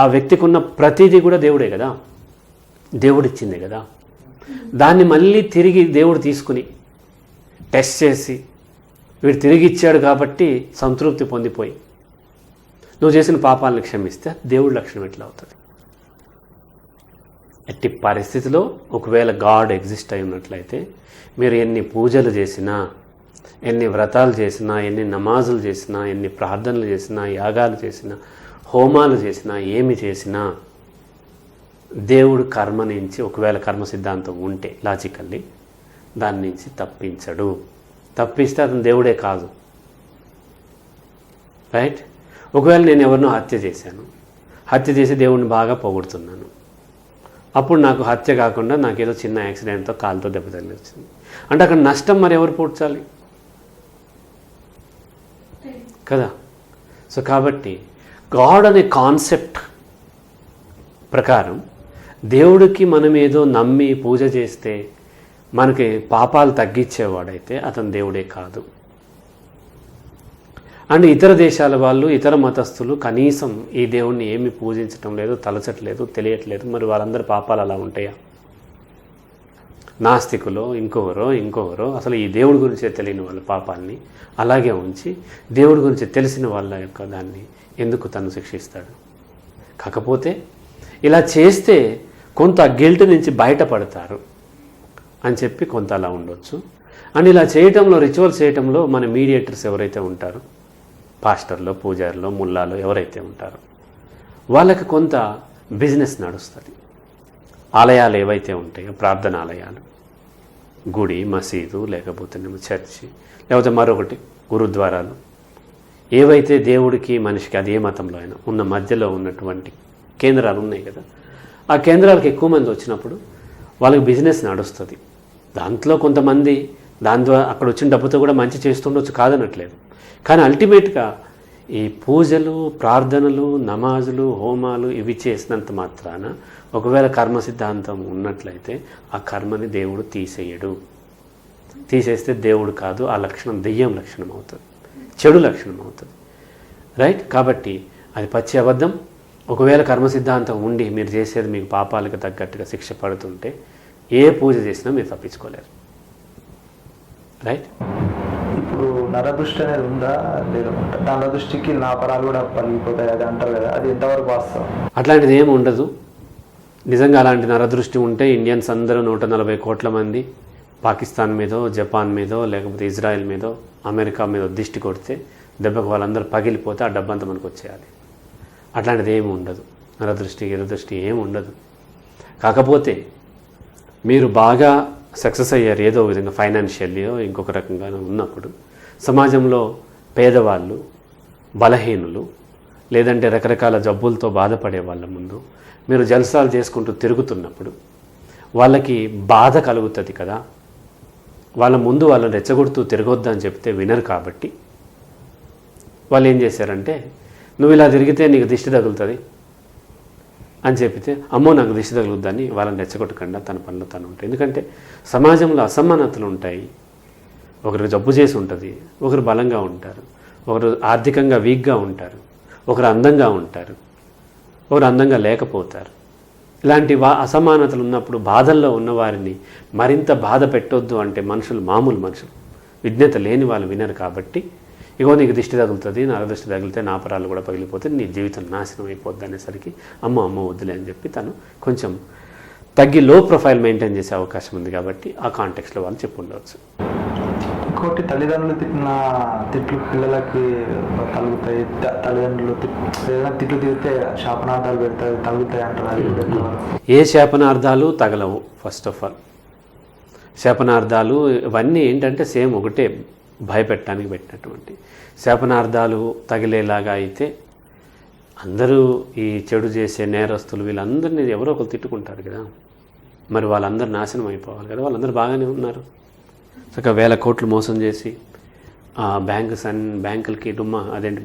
ఆ వ్యక్తికి ఉన్న ప్రతిదీ కూడా దేవుడే కదా, దేవుడు ఇచ్చిందే కదా. దాన్ని మళ్ళీ తిరిగి దేవుడు తీసుకుని టెస్ట్ చేసి వీడు తిరిగి ఇచ్చాడు కాబట్టి సంతృప్తి పొందిపోయి నువ్వు చేసిన పాపాలను క్షమిస్తే దేవుడి లక్షణం ఎట్లా అవుతుంది? ఎట్టి పరిస్థితిలో ఒకవేళ గాడ్ ఎగ్జిస్ట్ అయి ఉన్నట్లయితే మీరు ఎన్ని పూజలు చేసినా, ఎన్ని వ్రతాలు చేసినా, ఎన్ని నమాజులు చేసినా, ఎన్ని ప్రార్థనలు చేసినా, యాగాలు చేసినా, హోమాలు చేసినా, ఏమి చేసినా దేవుడు కర్మ నుంచి, ఒకవేళ కర్మ సిద్ధాంతం ఉంటే లాజికల్లీ దాని నుంచి తప్పించడు. తప్పిస్తే అతను దేవుడే కాదు. రైట్? ఒకవేళ నేను ఎవరినో హత్య చేశాను, హత్య చేసి దేవుడిని బాగా పొగుడుతున్నాను, అప్పుడు నాకు హత్య కాకుండా నాకేదో చిన్న యాక్సిడెంట్తో కాలుతో దెబ్బ తగిలి వచ్చింది అంటే అక్కడ నష్టం మరి ఎవరు పూడ్చాలి కదా. సో కాబట్టి గాడ్ అనే కాన్సెప్ట్ ప్రకారం దేవుడికి మనం ఏదో నమ్మి పూజ చేస్తే మనకి పాపాలు తగ్గించేవాడైతే అతను దేవుడే కాదు. అండ్ ఇతర దేశాల వాళ్ళు, ఇతర మతస్థులు కనీసం ఈ దేవుణ్ణి ఏమి పూజించటం లేదు, తలచట్లేదు, తెలియట్లేదు. మరి వాళ్ళందరి పాపాలు అలా ఉంటాయా? నాస్తికులో ఇంకొకరో అసలు ఈ దేవుడి గురించే తెలియని వాళ్ళ పాపాలని అలాగే ఉంచి దేవుడి గురించి తెలిసిన వాళ్ళ యొక్క దాన్ని ఎందుకు తను శిక్షిస్తాడు? కాకపోతే ఇలా చేస్తే కొంత గిల్ట్ నుంచి బయటపడతారు అని చెప్పి కొంత అలా ఉండొచ్చు. అండ్ ఇలా చేయటంలో, రిచువల్స్ చేయటంలో మన మీడియేటర్స్ ఎవరైతే ఉంటారో, పాస్టర్లో, పూజారిలో, ముల్లాలో ఎవరైతే ఉంటారో వాళ్ళకి కొంత బిజినెస్ నడుస్తుంది. ఆలయాలు ఏవైతే ఉంటాయో, ప్రార్థనాలయాలు, గుడి, మసీదు, లేకపోతేనేమో చర్చి, లేకపోతే మరొకటి గురుద్వారాలు, ఏవైతే దేవుడికి మనిషికి అది ఏ మతంలో అయినా ఉన్న మధ్యలో ఉన్నటువంటి కేంద్రాలు ఉన్నాయి కదా, ఆ కేంద్రాలకు ఎక్కువ మంది వచ్చినప్పుడు వాళ్ళకి బిజినెస్ నడుస్తుంది. దాంట్లో కొంతమంది దాని ద్వారా అక్కడ వచ్చిన డబ్బుతో కూడా మంచి చేస్తుండొచ్చు, కాదనట్లేదు. కానీ అల్టిమేట్గా ఈ పూజలు, ప్రార్థనలు, నమాజులు, హోమాలు ఇవి చేసినంత మాత్రాన ఒకవేళ కర్మ సిద్ధాంతం ఉన్నట్లయితే ఆ కర్మని దేవుడు తీసేయడు. తీసేస్తే దేవుడు కాదు, ఆ లక్షణం దెయ్యం లక్షణం అవుతుంది, చెడు లక్షణం అవుతుంది. రైట్? కాబట్టి అది పచ్చి అబద్ధం. ఒకవేళ కర్మ సిద్ధాంతం ఉండి మీరు చేసేది మీకు పాపాలకు తగ్గట్టుగా శిక్ష పడుతుంటే ఏ పూజ చేసినా మీరు తప్పించుకోలేరు. రైట్? ఇప్పుడు నరదృష్టి అనేది ఉందా లేదంటే నరదృష్టికి నా పరాలు కూడా పలిగిపోతాయి అది అంటారు కదా, అది ఎంతవరకు వాస్తవం? అట్లాంటిది ఏమి ఉండదు. నిజంగా అలాంటి నరదృష్టి ఉంటే ఇండియన్స్ అందరూ 140 కోట్ల మంది పాకిస్తాన్ మీదో, జపాన్ మీదో, లేకపోతే ఇజ్రాయెల్ మీదో, అమెరికా మీదో దిష్టి కొడితే దెబ్బకు వాళ్ళందరూ పగిలిపోతే ఆ డబ్బంతా మనకు వచ్చేయాలి. అట్లాంటిది ఏమి ఉండదు. నరదృష్టి, గిరదృష్టి ఏమి ఉండదు. కాకపోతే మీరు బాగా సక్సెస్ అయ్యారు ఏదో విధంగా, ఫైనాన్షియల్లీయో ఇంకొక రకంగా ఉన్నప్పుడు సమాజంలో పేదవాళ్ళు, బలహీనులు, లేదంటే రకరకాల జబ్బులతో బాధపడే వాళ్ళ ముందు మీరు జల్సాలు చేసుకుంటూ తిరుగుతున్నప్పుడు వాళ్ళకి బాధ కలుగుతుంది కదా. వాళ్ళ ముందు వాళ్ళని రెచ్చగొడుతూ తిరగొద్దని చెప్తే వినరు. కాబట్టి వాళ్ళు ఏం చేశారంటే, నువ్వు ఇలా తిరిగితే నీకు దిష్టి తగులుతుంది అని చెప్పితే, అమ్మో నాకు దిష్టి తగులుద్దని వాళ్ళని రెచ్చగొట్టకుండా తన పనిలో తను ఉంటాయి. ఎందుకంటే సమాజంలో అసమానతలు ఉంటాయి. ఒకరికి జబ్బు చేసి ఉంటుంది, ఒకరు బలంగా ఉంటారు, ఒకరు ఆర్థికంగా వీక్గా ఉంటారు, ఒకరు అందంగా ఉంటారు, ఒకరు అందంగా లేకపోతారు. ఇలాంటి అసమానతలు ఉన్నప్పుడు బాధల్లో ఉన్నవారిని మరింత బాధ పెట్టొద్దు అంటే మామూలు మనుషులు, విజ్ఞత లేని వాళ్ళు వినరు. కాబట్టి ఇగో నీకు దిష్టి తగులుతుంది, నాకు దిష్టి తగిలితే నా పరాలు కూడా పగిలిపోతే నీ జీవితం నాశనం అయిపోద్ది అనేసరికి అమ్మ వద్దులే అని చెప్పి తను కొంచెం తగ్గి లో ప్రొఫైల్ మెయింటైన్ చేసే అవకాశం ఉంది. కాబట్టి ఆ కాంటెక్స్లో వాళ్ళు చెప్పి ఉండవచ్చు. ఇంకోటి, తల్లిదండ్రులు తిట్టిన తిట్లు పిల్లలకి తగులుతాయి. తల్లిదండ్రులు ఏదైనా తిట్లు తిరిగితే శాపనార్థాలు పెడతాయి, తగులుతాయి అంటారు. అది ఏ శాపనార్థాలు తగలవు. ఫస్ట్ ఆఫ్ ఆల్ శాపనార్థాలు ఇవన్నీ ఏంటంటే సేమ్ ఒకటే, భయపెట్టడానికి పెట్టినటువంటి శాపనార్థాలు తగిలేలాగా అయితే అందరూ ఈ చెడు చేసే నేరస్తులు వీళ్ళందరినీ ఎవరో ఒకరు తిట్టుకుంటారు కదా. మరి వాళ్ళందరూ నాశనం అయిపోవాలి కదా. వాళ్ళందరూ బాగానే ఉన్నారు, చక్కగా 1000 కోట్లు మోసం చేసి బ్యాంకులకి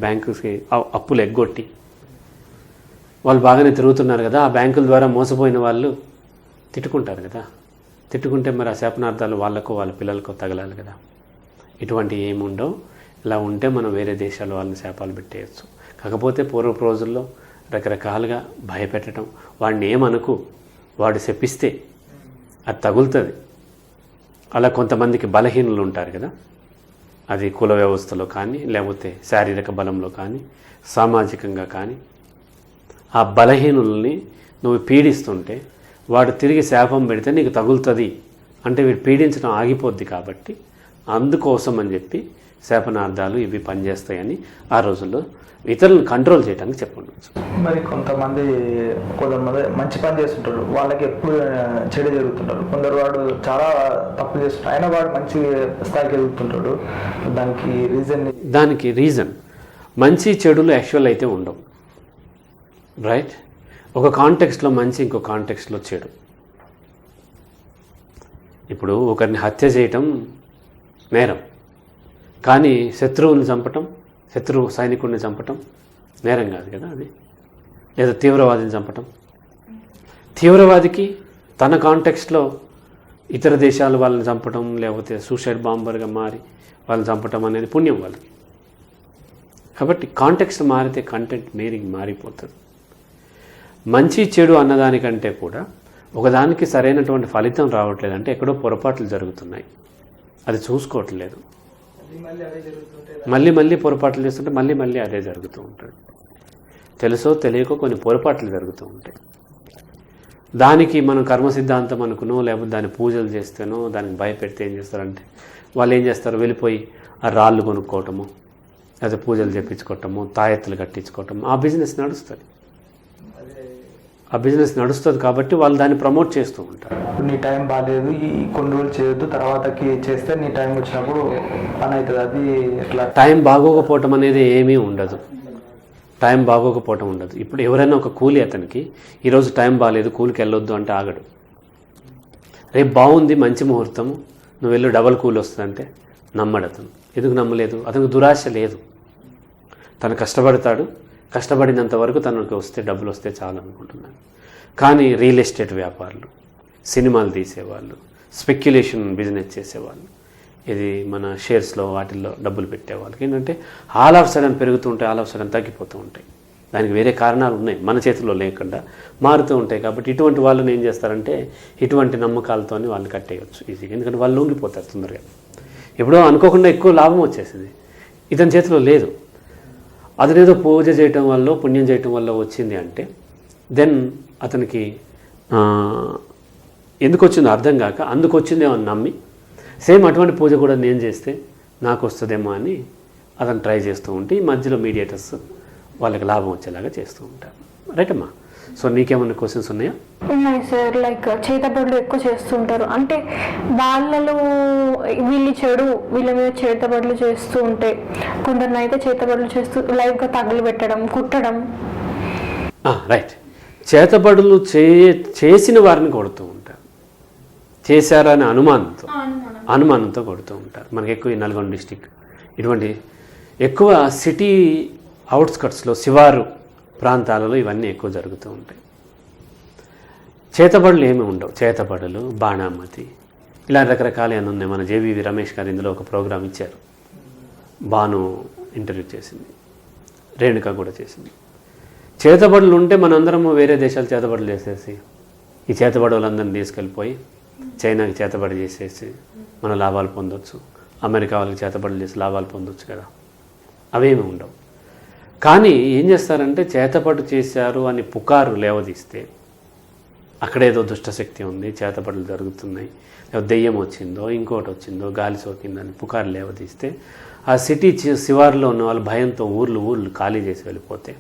బ్యాంకులకి అప్పులు ఎగ్గొట్టి వాళ్ళు బాగానే తిరుగుతున్నారు కదా. ఆ బ్యాంకుల ద్వారా మోసపోయిన వాళ్ళు తిట్టుకుంటారు కదా. తిట్టుకుంటే మరి ఆ శాపనార్థాలు వాళ్ళకో వాళ్ళ పిల్లలకో తగలాలి కదా. ఇటువంటి ఏముండవు. ఇలా ఉంటే మనం వేరే దేశాల వాళ్ళని శాపాలు పెట్టేయచ్చు. కాకపోతే పూర్వపు రోజుల్లో రకరకాలుగా భయపెట్టడం, వాడిని ఏమనుకు, వాడు శపిస్తే అది తగులుతుంది. అలా కొంతమందికి బలహీనులు ఉంటారు కదా, అది కుల వ్యవస్థలో కానీ, లేకపోతే శారీరక బలంలో కానీ, సామాజికంగా కానీ, ఆ బలహీనుల్ని నువ్వు పీడిస్తుంటే వాడు తిరిగి శాపం పెడితే నీకు తగులుతుంది అంటే వీడు పీడించడం ఆగిపోద్ది. కాబట్టి అందుకోసం అని చెప్పి శాపనార్థాలు ఇవి పనిచేస్తాయని ఆ రోజుల్లో ఇతరులను కంట్రోల్ చేయడానికి చెప్పండవచ్చు. మరి కొంతమంది మంచి పని చేస్తుంటారు, వాళ్ళకి ఎప్పుడు చెడు జరుగుతుంటారు. కొందరు వాడు చాలా తప్పు చేస్తుంటారు, అయినా వాడు మంచి స్థాయికి ఎదుగుతుంటాడు. దానికి రీజన్ మంచి చెడులు యాక్చువల్ అయితే ఉండవు. రైట్? ఒక కాంటెక్స్ట్లో మంచి, ఇంకో కాంటెక్స్ట్లో చెడు. ఇప్పుడు ఒకరిని హత్య చేయటం నేరం, కానీ శత్రువుని చంపటం, శత్రువు సైనికుడిని చంపటం నేరం కాదు కదా అది. లేదా తీవ్రవాదిని చంపటం, తీవ్రవాదికి తన కాంటెక్స్ట్లో ఇతర దేశాల వాళ్ళని చంపటం, లేకపోతే సూసైడ్ బాంబర్గా మారి వాళ్ళని చంపటం అనేది పుణ్యం వాళ్ళకి. కాబట్టి కాంటెక్స్ట్ మారితే కంటెంట్ మారిపోతుంది. మంచి చెడు అన్నదానికంటే కూడా ఒకదానికి సరైనటువంటి ఫలితం రావట్లేదు అంటే ఎక్కడో పొరపాట్లు జరుగుతున్నాయి, అది చూసుకోవట్లేదు. మళ్ళీ పొరపాట్లు చేస్తుంటే మళ్ళీ అదే జరుగుతూ ఉంటుంది. తెలుసో తెలియకో కొన్ని పొరపాట్లు జరుగుతూ ఉంటాయి. దానికి మనం కర్మ సిద్ధాంతం అనుకునో, లేకపోతే దాని పూజలు చేస్తేనో, దానికి భయపెడితే ఏం చేస్తారంటే వాళ్ళు ఏం చేస్తారు, వెళ్ళిపోయి ఆ రాళ్ళు కొనుక్కోవటము, లేదా పూజలు చేయించుకోవటము, తాయెత్తులు కట్టించుకోవటము, ఆ బిజినెస్ నడుస్తుంది. ఆ బిజినెస్ నడుస్తుంది కాబట్టి వాళ్ళు దాన్ని ప్రమోట్ చేస్తూ ఉంటారు. నీ టైం బాగాలేదు, ఈ కొన్ని రోజులు చేయొద్దు, తర్వాతకి చేస్తే నీ టైం వచ్చినప్పుడు పని అవుతుంది. అది ఎట్లా? టైం బాగోకపోవటం అనేది ఏమీ ఉండదు. టైం బాగోకపోవటం ఉండదు. ఇప్పుడు ఎవరైనా ఒక కూలి అతనికి ఈరోజు టైం బాగాలేదు, కూలికి వెళ్ళొద్దు అంటే ఆగడు. రేపు బాగుంది, మంచి ముహూర్తం, నువ్వు వెళ్ళు డబల్ కూలి వస్తుందంటే నమ్మడు అతను. ఎందుకు నమ్మలేదు? అతనికి దురాశ లేదు. తను కష్టపడతాడు, కష్టపడినంత వరకు తనకు వస్తే డబ్బులు వస్తే చాలు అనుకుంటున్నాను. కానీ రియల్ ఎస్టేట్ వ్యాపారులు, సినిమాలు తీసేవాళ్ళు, స్పెక్యులేషన్ బిజినెస్ చేసేవాళ్ళు, ఇది మన షేర్స్లో వాటిల్లో డబ్బులు పెట్టేవాళ్ళకి ఏంటంటే ఆల్ ఆఫ్ సడన్ పెరుగుతూ ఉంటాయి, ఆల్ ఆఫ్ సడన్ తగ్గిపోతూ ఉంటాయి. దానికి వేరే కారణాలు ఉన్నాయి, మన చేతిలో లేకుండా మారుతూ ఉంటాయి. కాబట్టి ఇటువంటి వాళ్ళని ఏం చేస్తారంటే ఇటువంటి నమ్మకాలతో వాళ్ళు కట్టేయచ్చు ఈజీగా, ఎందుకంటే వాళ్ళు లొంగిపోతారు తొందరగా. ఎప్పుడో అనుకోకుండా ఎక్కువ లాభం వచ్చేసింది, ఇతని చేతిలో లేదు. అతనేదో పూజ చేయటం వల్ల పుణ్యం చేయటం వల్ల వచ్చింది అంటే దెన్ అతనికి ఎందుకు వచ్చిందో అర్థం కాక అందుకు వచ్చిందేమో అని నమ్మి సేమ్ అటువంటి పూజ కూడా నేను చేస్తే నాకు వస్తుందేమో అని అతను ట్రై చేస్తూ ఉంటే ఈ మధ్యలో మీడియేటర్స్ వాళ్ళకి లాభం వచ్చేలాగా చేస్తూ ఉంటారు. రైట్ అమ్మా? సో నీకేమన్నా క్వశ్చన్స్ ఉన్నాయా? ఉన్నాయి సార్. లైక్ చేతబడులు ఎక్కువ చేస్తుంటారు, అంటే వాళ్ళలో వీళ్ళు చెడు, వీళ్ళ మీద చేతబడులు చేస్తూ ఉంటే కొందరిని అయితే చేతబడులు చేస్తూ లైవ్గా తగులు పెట్టడం, కుట్టడం. రైట్. చేతబడులు చేసిన వారిని కొడుతూ ఉంటారు, చేశారనే అనుమానంతో కొడుతూ ఉంటారు. మనకి ఎక్కువ ఈ నల్గొండ డిస్టిక్ ఇటువంటి ఎక్కువ సిటీ అవుట్స్కట్స్లో శివారు ప్రాంతాలలో ఇవన్నీ ఎక్కువ జరుగుతూ ఉంటాయి. చేతబడులు ఏమి ఉండవు, చేతబడులు, బాణామతి ఇలా రకరకాల ఏమైనా ఉన్నాయి. మన జేవీవి రమేష్ గారు ఇందులో ఒక ప్రోగ్రాం ఇచ్చారు, బాను ఇంటర్వ్యూ చేసింది, రేణుక కూడా చేసింది. చేతబడులు ఉంటే మనందరము వేరే దేశాలు చేతబడులు చేసేసి ఈ చేతబడులందరినీ తీసుకెళ్ళిపోయి చైనాకి చేతబడి చేసేసి మన లాభాలు పొందొచ్చు, అమెరికా వాళ్ళకి చేతబడులు చేసి లాభాలు పొందొచ్చు కదా. అవేమి ఉండవు. కానీ ఏం చేస్తారంటే చేతబడు చేశారు అని పుకారు లేవదీస్తే అక్కడేదో దుష్టశక్తి ఉంది, చేతబడులు జరుగుతున్నాయి, దెయ్యం వచ్చిందో ఇంకోటి వచ్చిందో గాలి సోకిందని పుకారు లేవదీస్తే ఆ సిటీ శివారులో ఉన్న వాళ్ళు భయంతో ఊర్లు ఖాళీ చేసి వెళ్ళిపోతే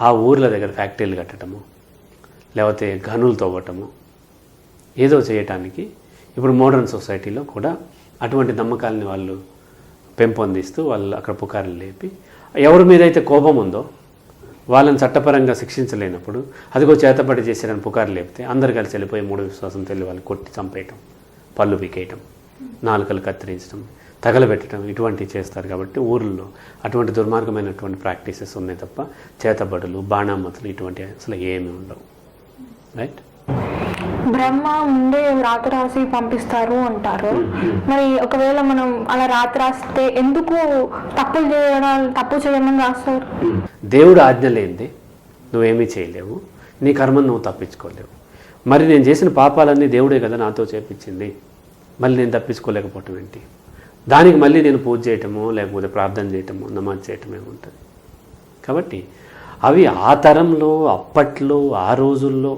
ఆ ఊర్ల దగ్గర ఫ్యాక్టరీలు కట్టడము లేకపోతే గనులు తవ్వటము ఏదో చేయటానికి ఇప్పుడు మోడర్న్ సొసైటీలో కూడా అటువంటి నమ్మకాలని వాళ్ళు పెంపొందిస్తూ వాళ్ళు అక్కడ పుకార్లు లేపి ఎవరి మీద అయితే కోపం ఉందో వాళ్ళని చట్టపరంగా శిక్షించలేనప్పుడు అదిగో చేతబడి చేశారని పుకారు లేపితే అందరు కలిసి వెళ్ళిపోయి మూడు విశ్వాసం తెలియ వాళ్ళు కొట్టి చంపేయటం, పళ్ళు పీకేయటం, నాలుకలు కత్తిరించడం, తగలబెట్టడం ఇటువంటివి చేస్తారు. కాబట్టి ఊర్లలో అటువంటి దుర్మార్గమైనటువంటి ప్రాక్టీసెస్ ఉన్నాయి తప్ప చేతబడులు, బాణామతులు ఇటువంటివి అసలు ఏమీ ఉండవు. రైట్? బ్రహ్మ ముందే రాత రాసి పంపిస్తారు అంటారు. మరి ఒకవేళ మనం అలా రాత రాస్తే ఎందుకు తప్పు చేయమని రాస్తారు? దేవుడు ఆజ్ఞ లేనిదే నువ్వేమీ చేయలేవు, నీ కర్మను నువ్వు తప్పించుకోలేవు. మరి నేను చేసిన పాపాలన్నీ దేవుడే కదా నాతో చేపించింది, మళ్ళీ నేను తప్పించుకోలేకపోవటం ఏంటి? దానికి మళ్ళీ నేను పూజ చేయటమో లేకపోతే ప్రార్థన చేయటమో నమాజ్ చేయటమే ఉంటుంది. కాబట్టి అవి ఆ తరంలో అప్పట్లో ఆ రోజుల్లో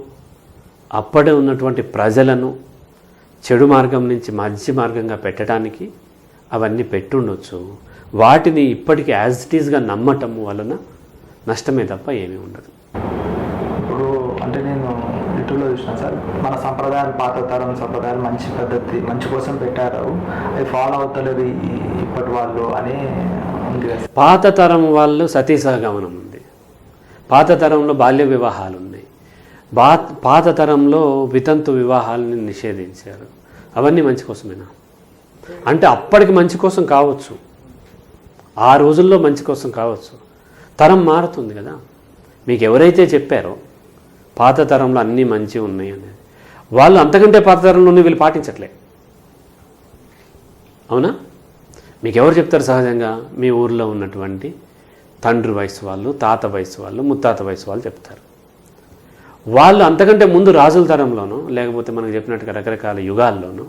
అప్పుడే ఉన్నటువంటి ప్రజలను చెడు మార్గం నుంచి మంచి మార్గంగా పెట్టడానికి అవన్నీ పెట్టుండొచ్చు. వాటిని ఇప్పటికీ యాజ్ ఇట్ ఈస్గా నమ్మటం వలన నష్టమే తప్ప ఏమీ ఉండదు. ఇప్పుడు అంటే నేను యూట్యూబ్లో చూసిన సార్, మన సంప్రదాయాలు, పాత తరం సంప్రదాయాలు మంచి పద్ధతి మంచి కోసం పెట్టారు, అవి ఫాలో అవుతలేదు ఇప్పటి వాళ్ళు అని ఉంది కదా. పాత తరం వాళ్ళు సతీ సహగమనం ఉంది, పాత తరంలో బాల్య వివాహాలు ఉన్నాయి, పాత తరంలో వితంతు వివాహాలని నిషేధించారు. అవన్నీ మంచి కోసమేనా? అంటే అప్పటికి మంచి కోసం కావచ్చు, ఆ రోజుల్లో మంచి కోసం కావచ్చు, తరం మారుతుంది కదా. మీకు ఎవరైతే చెప్పారో పాత తరంలో అన్నీ మంచి ఉన్నాయి అనేది, వాళ్ళు అంతకంటే పాత తరంలోనే వీళ్ళు పాటించట్లే. అవునా? మీకు ఎవరు చెప్తారు? సహజంగా మీ ఊర్లో ఉన్నటువంటి తండ్రి వయసు వాళ్ళు, తాత వయసు వాళ్ళు, ముత్తాత వయసు వాళ్ళు చెప్తారు. వాళ్ళు అంతకంటే ముందు రాజుల తరంలోనో లేకపోతే మనకు చెప్పినట్టుగా రకరకాల యుగాల్లోనూ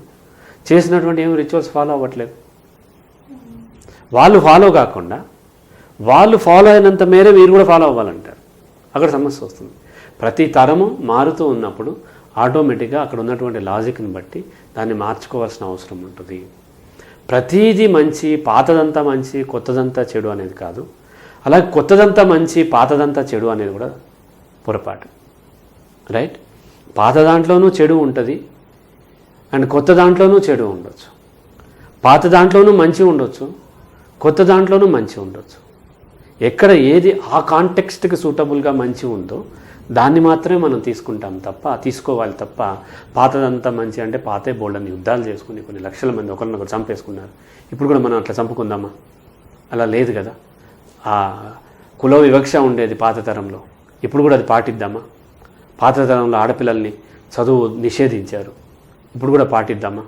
చేసినటువంటి ఏమి రిచువల్స్ ఫాలో అవ్వట్లేదు. వాళ్ళు ఫాలో కాకుండా వాళ్ళు ఫాలో అయినంత మేరే మీరు కూడా ఫాలో అవ్వాలంటారు. అక్కడ సమస్య వస్తుంది. ప్రతి తరము మారుతూ ఉన్నప్పుడు ఆటోమేటిక్గా అక్కడ ఉన్నటువంటి లాజిక్ని బట్టి దాన్ని మార్చుకోవాల్సిన అవసరం ఉంటుంది. ప్రతీది మంచి, పాతదంతా మంచి, కొత్తదంతా చెడు అనేది కాదు. అలాగే కొత్తదంతా మంచి, పాతదంతా చెడు అనేది కూడా పొరపాటు. రైట్? పాత దాంట్లోనూ చెడు ఉంటుంది అండ్ కొత్త దాంట్లోనూ చెడు ఉండొచ్చు. పాత దాంట్లోనూ మంచి ఉండొచ్చు, కొత్త దాంట్లోనూ మంచి ఉండొచ్చు. ఎక్కడ ఏది ఆ కాంటెక్స్ట్కి సూటబుల్గా మంచి ఉందో దాన్ని మాత్రమే మనం తీసుకుంటాం తప్ప, తీసుకోవాలి తప్ప పాతదంతా మంచి అంటే పాతే బోల్డని యుద్ధాలు చేసుకుని కొన్ని లక్షల మంది ఒకరినొకరు చంపేసుకున్నారు. ఇప్పుడు కూడా మనం అట్లా చంపుకుందామా? అలా లేదు కదా. ఆ కుల వివక్ష ఉండేది పాత తరంలో. ఇప్పుడు కూడా అది పాటిద్దామా? పాత తరంలో ఆడపిల్లల్ని చదువు నిషేధించారు, ఇప్పుడు కూడా పాటిద్దామా?